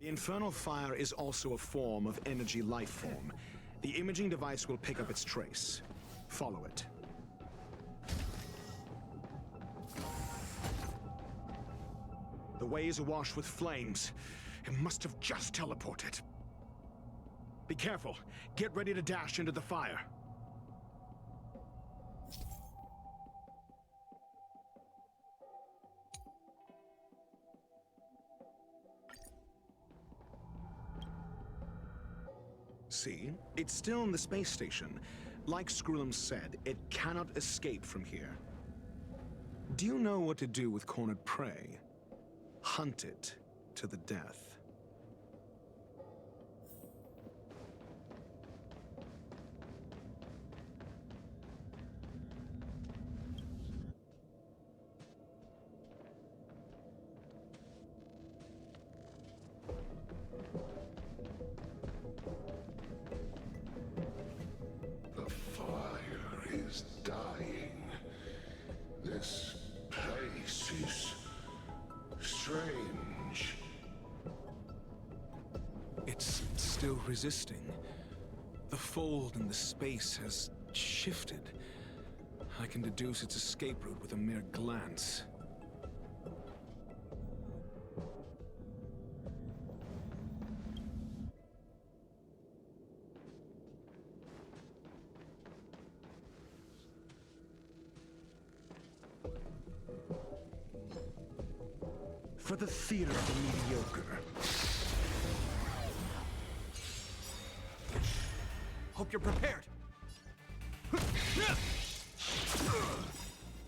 Infernal fire is also a form of energy life form. The imaging device will pick up its trace. Follow it. The way is awash with flames. It must have just teleported. Be careful. Get ready to dash into the fire. See? It's still in the space station. Like Skrullum said, it cannot escape from here. Do you know what to do with cornered prey? Hunt it to the death. The fire is dying. This place is strange. It's still resisting. The fold in the space has shifted. I can deduce its escape route with a mere glance. For the theater of the mediocre. Hope you're prepared.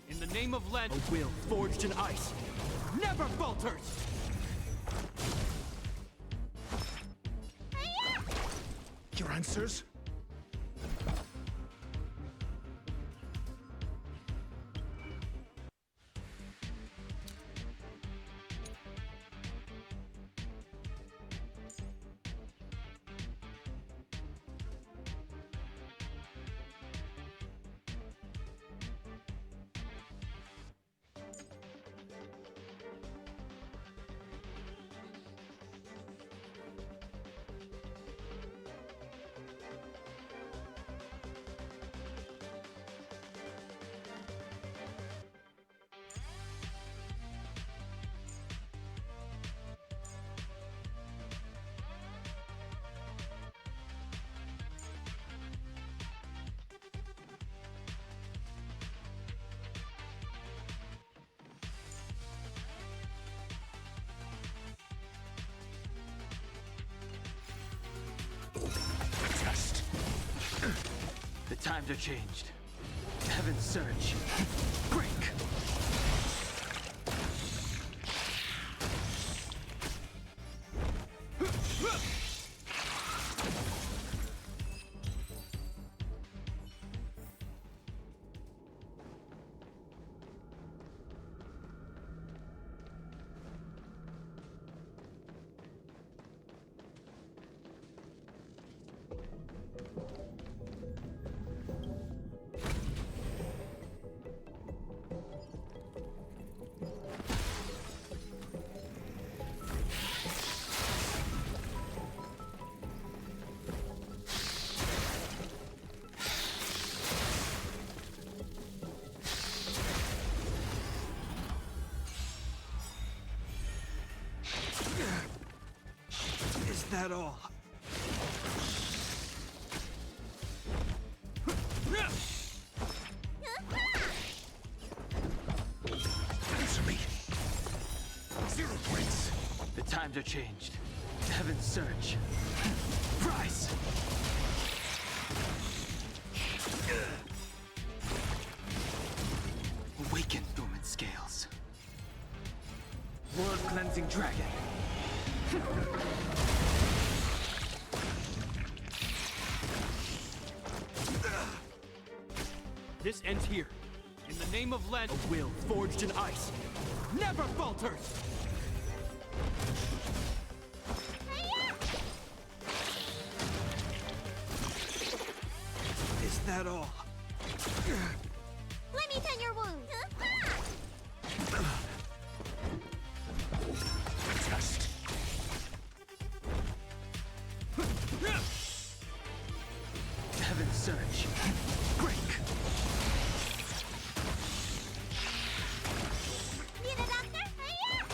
In the name of Len, a will forged in ice never falters! Your answers? Test. The times are changed. Heaven's surge. Break! Is that all? Answer me. 0 points. The times are changed. Heaven's surge. Rise! Awaken, dormant scales. World-cleansing dragon. This ends here. In the name of Len, a will forged in ice never falters! Is that all? Let me tend your wound. Test. surge. Break! Need a doctor? Yeah!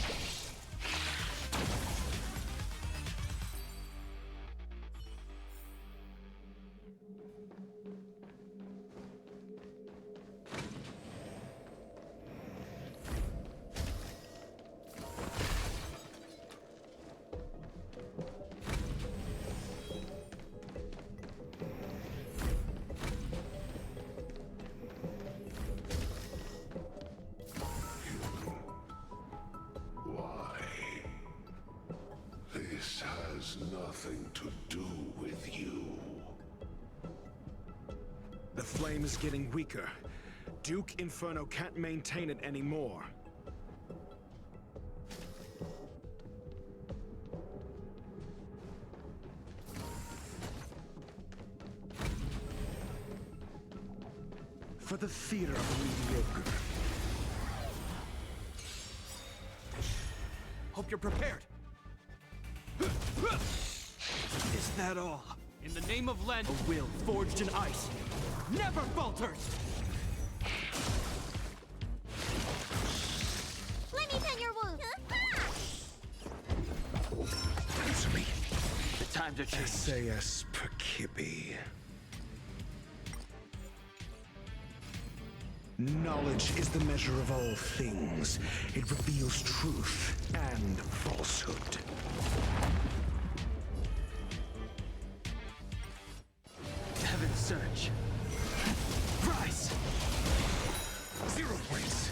Why? This has nothing to do with you. The flame is getting weaker. Duke Inferno can't maintain it anymore. For the theater of the mediocre. Hope you're prepared. Is that all? In the name of Len, a will forged in ice never falters! Let me tend your wound. Answer me. The times are changing. SAS Perkibi. Knowledge is the measure of all things. It reveals truth and falsehood. Heaven's surge. Rise! 0 points.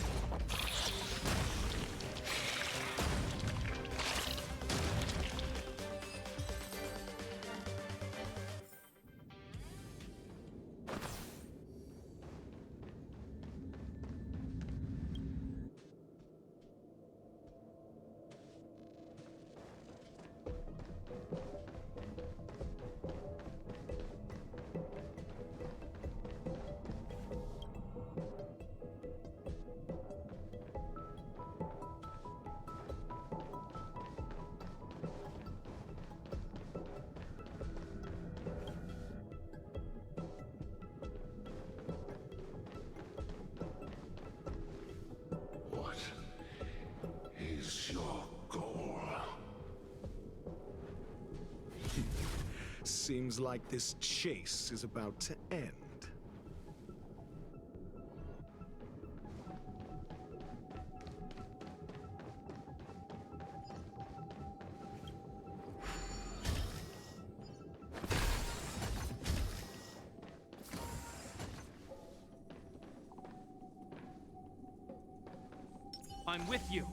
What is your goal? Seems like this chase is about to end. I'm with you.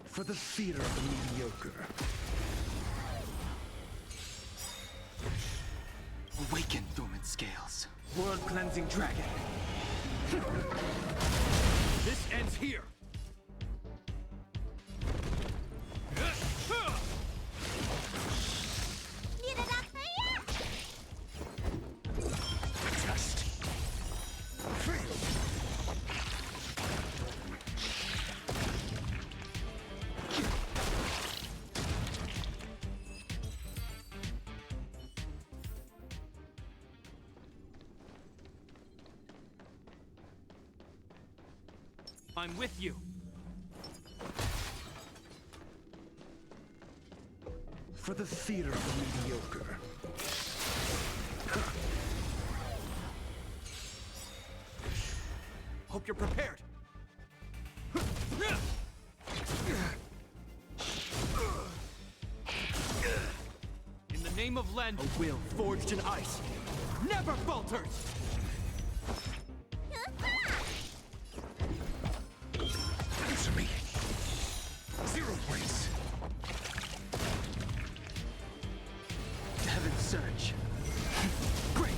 For the theater of the mediocre. Awaken, dormant scales. World-cleansing dragon. This ends here. Need a doctor? Test. Fail. I'm with you. For the theater of the mediocre. Hope you're prepared. In the name of Len, a will forged in ice never falters! Answer me. 0 points. Heaven's surge. Break!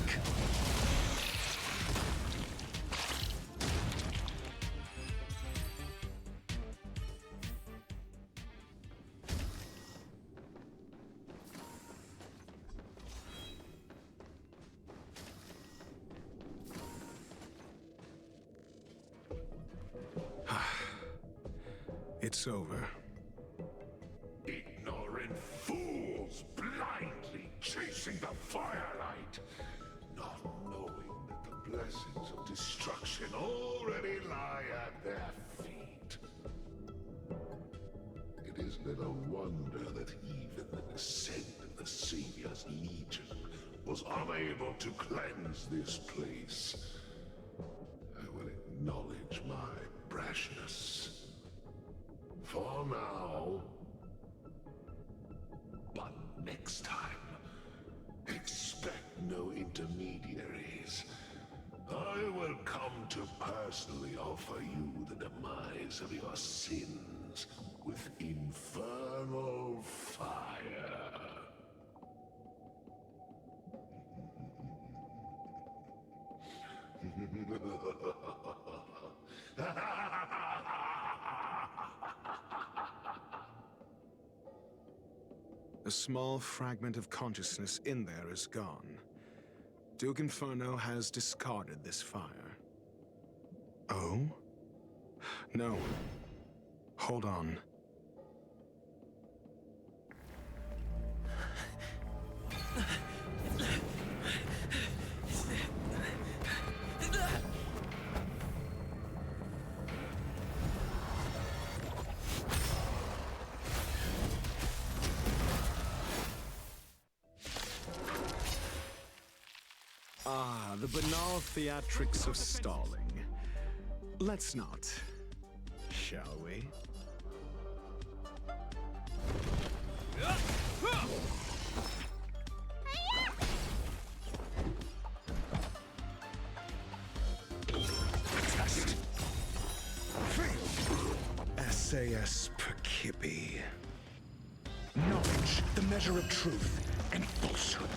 It's over. Ignorance. destruction already lie at their feet. It is little wonder that even the descent of the Savior's Legion was unable to cleanse this place. I will acknowledge my brashness. For now. But next time, expect no intermediaries. I will come to personally offer you the demise of your sins with infernal fire. A small fragment of consciousness in there is gone. Duke Inferno has discarded this fire. Oh? No. Hold on. Ah, the banal theatrics of stalling. Let's not, shall we? Test. SAS Perkipi. Knowledge, the measure of truth and falsehood.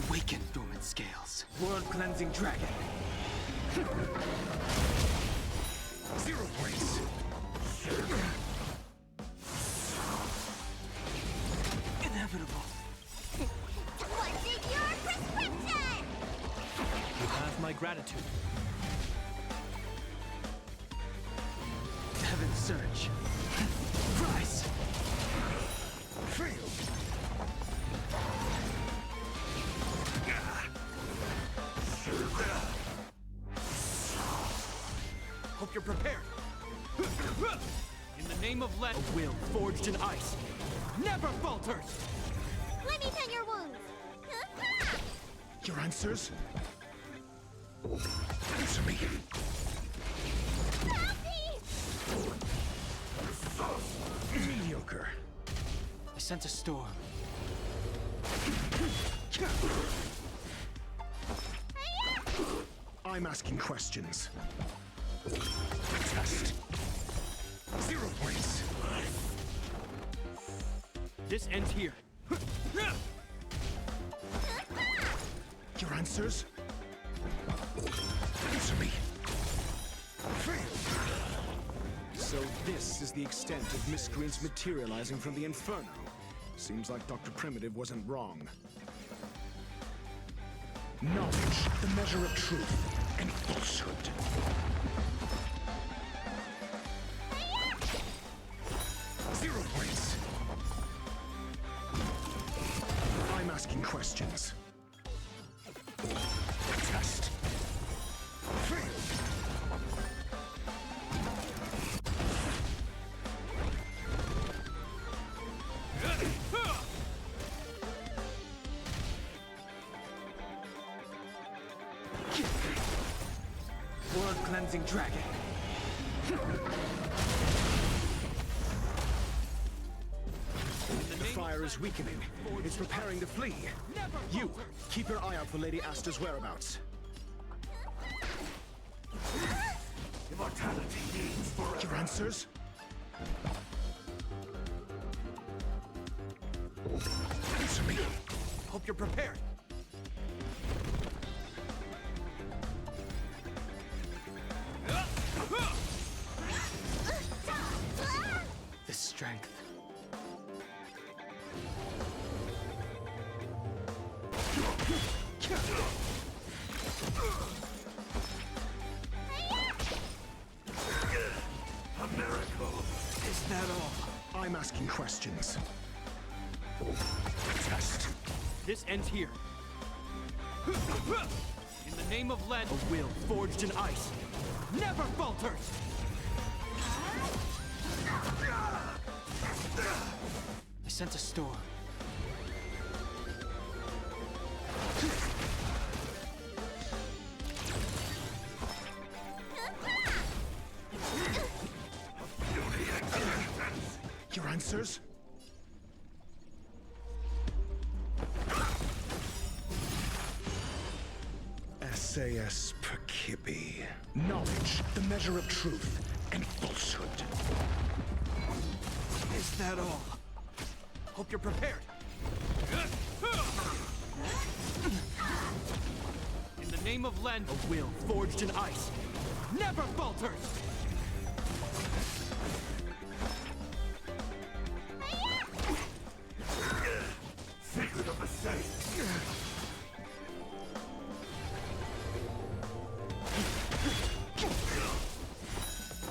Awaken, dormant scales. World-cleansing dragon. 0 points. Inevitable. What's in your prescription? You have my gratitude. Heaven surge. Rise. Fail. Hope you're prepared. In the name of a will forged in ice never falters. Let me tend your wounds. Your answers? Answer me. Mediocre. I sense a storm. I'm asking questions. Test. 0 points. This ends here. Your answers? Answer me. So this is the extent of miscreants materializing from the Inferno. Seems like Dr. Primitive wasn't wrong. Knowledge, the measure of truth and falsehood. Zero points. I'm asking questions. Test. Fail. World-cleansing dragon. The fire is weakening. It's preparing to flee. You, keep your eye out for Lady Asta's whereabouts. Immortality needs forever. Your answers? Answer me. Hope you're prepared. The strength. A miracle. Is that all? I'm asking questions. Test. This ends here. In the name of Len, a will forged in ice never falters! I sense a storm. Your answers? SAS Perkibi. Knowledge, the measure of truth and falsehood. Is that all? Hope you're prepared. In the name of Len, a will forged in ice never falters! Secret of the safe.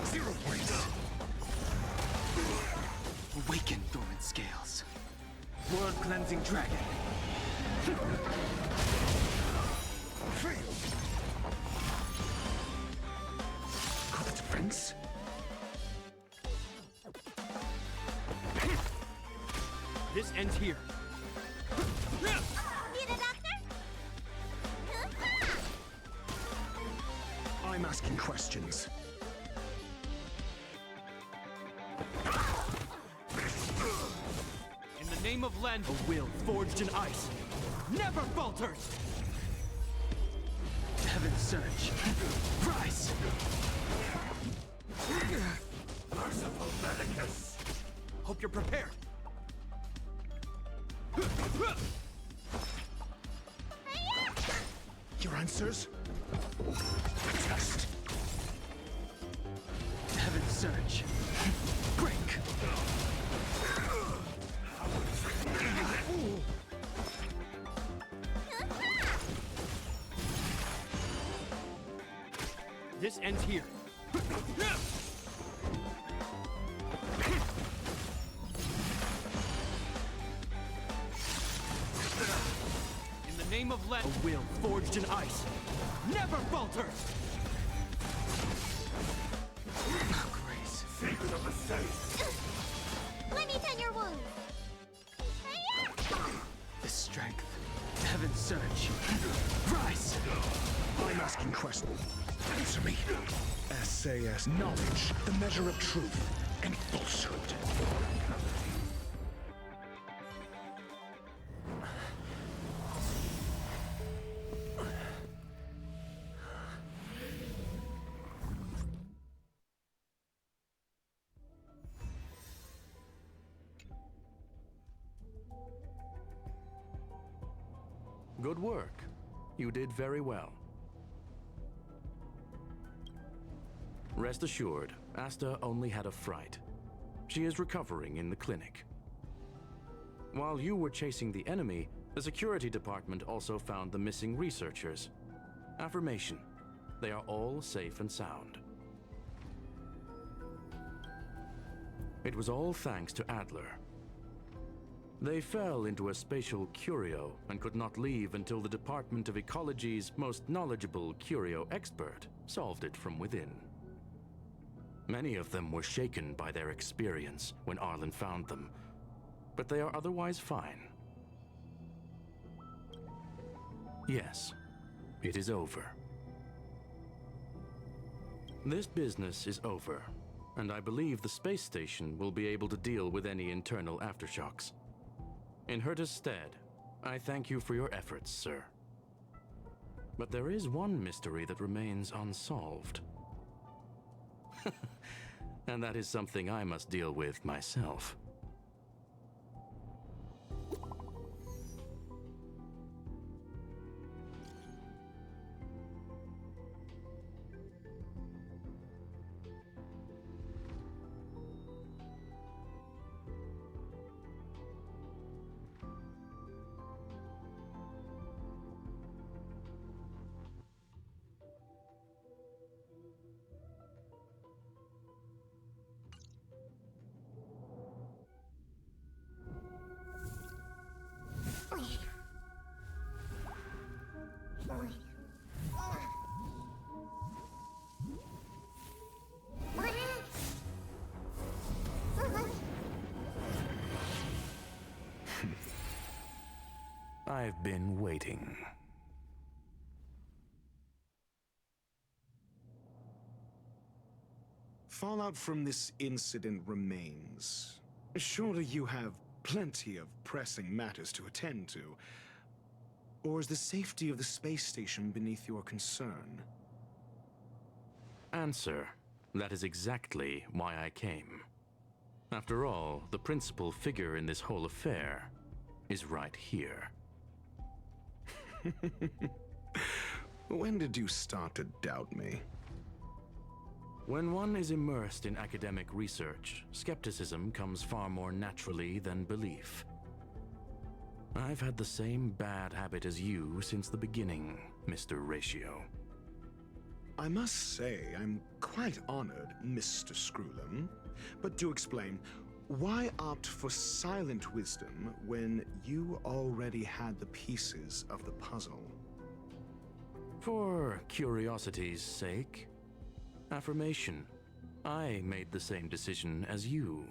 0 points. Awaken, dormant scales. World-cleansing dragon. Call it defense? This ends here. Need a doctor? I'm asking questions. In the name of Len, a will forged in ice never falters! Heaven's surge. Rise! Merciful Medicus. Hope you're prepared. Your answers? Test. Heaven's surge. Break! This ends here. In the name of Len, a will forged in ice never falters! Grace. Secret of the safe. Let me tend your wounds. The strength. Heaven's surge. Rise! I'm asking questions. Answer me. SAS knowledge, the measure of truth and falsehood. Good work. You did very well. Rest assured, Asta only had a fright. She is recovering in the clinic. While you were chasing the enemy, the security department also found the missing researchers. Affirmation. They are all safe and sound. It was all thanks to Adler. They fell into a spatial curio and could not leave until the Department of Ecology's most knowledgeable curio expert solved it from within. Many of them were shaken by their experience when Arlen found them, but they are otherwise fine. Yes, it is over. This business is over, and I believe the space station will be able to deal with any internal aftershocks. In Herta's stead, I thank you for your efforts, sir. But there is one mystery that remains unsolved. And that is something I must deal with myself. I've been waiting. Fallout from this incident remains. Surely you have plenty of pressing matters to attend to. Or is the safety of the space station beneath your concern? Answer. That is exactly why I came. After all, the principal figure in this whole affair is right here. When did you start to doubt me? When one is immersed in academic research, skepticism comes far more naturally than belief. I've had the same bad habit as you since the beginning, Mr. Ratio. I must say, I'm quite honored, Mr. Screwlum. But do explain, why opt for silent wisdom when you already had the pieces of the puzzle? For curiosity's sake. Affirmation. I made the same decision as you,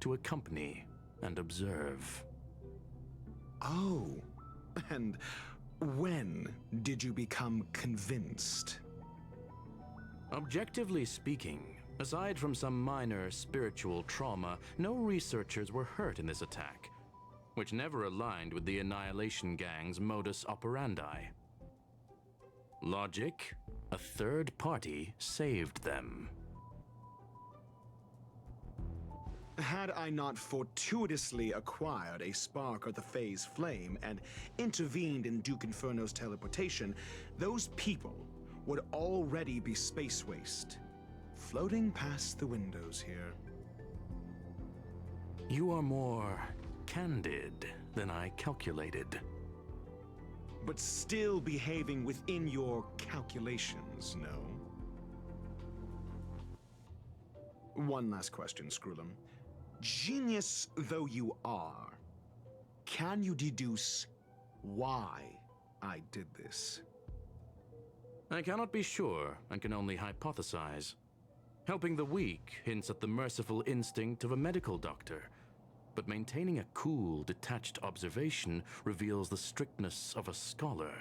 to accompany and observe. Oh, and when did you become convinced? Objectively speaking, aside from some minor spiritual trauma, no researchers were hurt in this attack, which never aligned with the Annihilation Gang's modus operandi. Logic? A third party saved them. Had I not fortuitously acquired a spark of the phase flame and intervened in Duke Inferno's teleportation, those people would already be space waste, floating past the windows here. You are more candid than I calculated. But still behaving within your calculations, no? One last question, Screwlum. Genius though you are, can you deduce why I did this? I cannot be sure and can only hypothesize. Helping the weak hints at the merciful instinct of a medical doctor, but maintaining a cool, detached observation reveals the strictness of a scholar.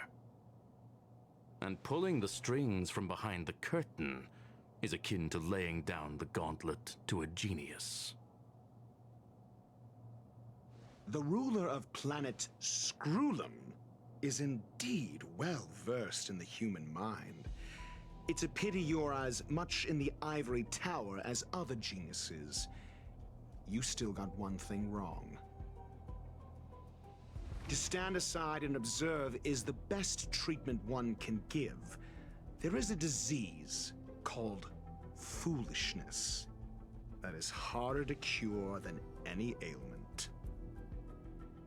And pulling the strings from behind the curtain is akin to laying down the gauntlet to a genius. The ruler of planet Screwlum is indeed well versed in the human mind. It's a pity you're as much in the ivory tower as other geniuses. You still got one thing wrong. To stand aside and observe is the best treatment one can give. There is a disease called foolishness that is harder to cure than any ailment.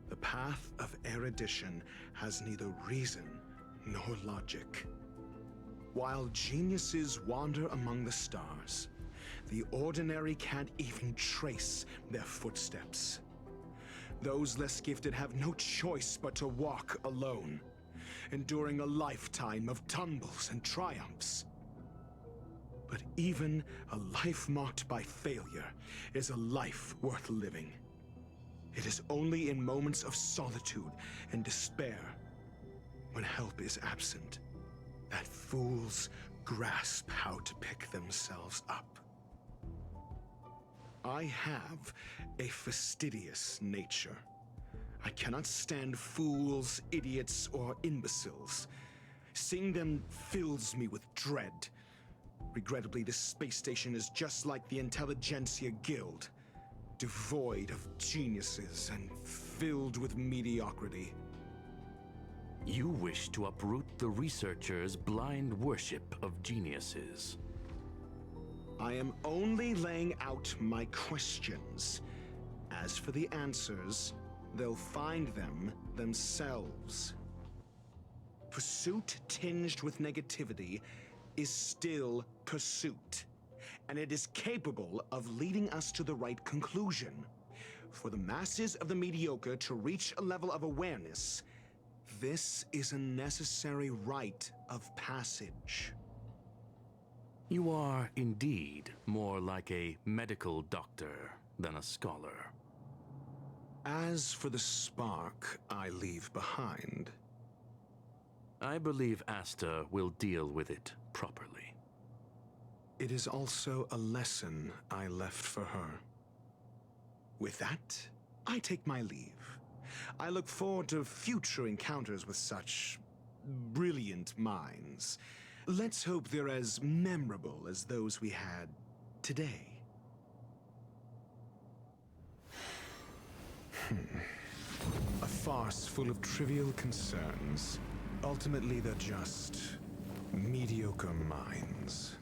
The path of erudition has neither reason nor logic. While geniuses wander among the stars, the ordinary can't even trace their footsteps. Those less gifted have no choice but to walk alone, enduring a lifetime of tumbles and triumphs. But even a life marked by failure is a life worth living. It is only in moments of solitude and despair, when help is absent, that fools grasp how to pick themselves up. I have a fastidious nature. I cannot stand fools, idiots, or imbeciles. Seeing them fills me with dread. Regrettably, this space station is just like the Intelligentsia Guild, devoid of geniuses and filled with mediocrity. You wish to uproot the researchers' blind worship of geniuses. I am only laying out my questions. As for the answers, they'll find them themselves. Pursuit tinged with negativity is still pursuit, and it is capable of leading us to the right conclusion. For the masses of the mediocre to reach a level of awareness, this is a necessary rite of passage. You are indeed more like a medical doctor than a scholar. As for the spark I leave behind... I believe Asta will deal with it properly. It is also a lesson I left for her. With that, I take my leave. I look forward to future encounters with such brilliant minds. Let's hope they're as memorable as those we had today. A farce full of trivial concerns. Ultimately, they're just mediocre minds.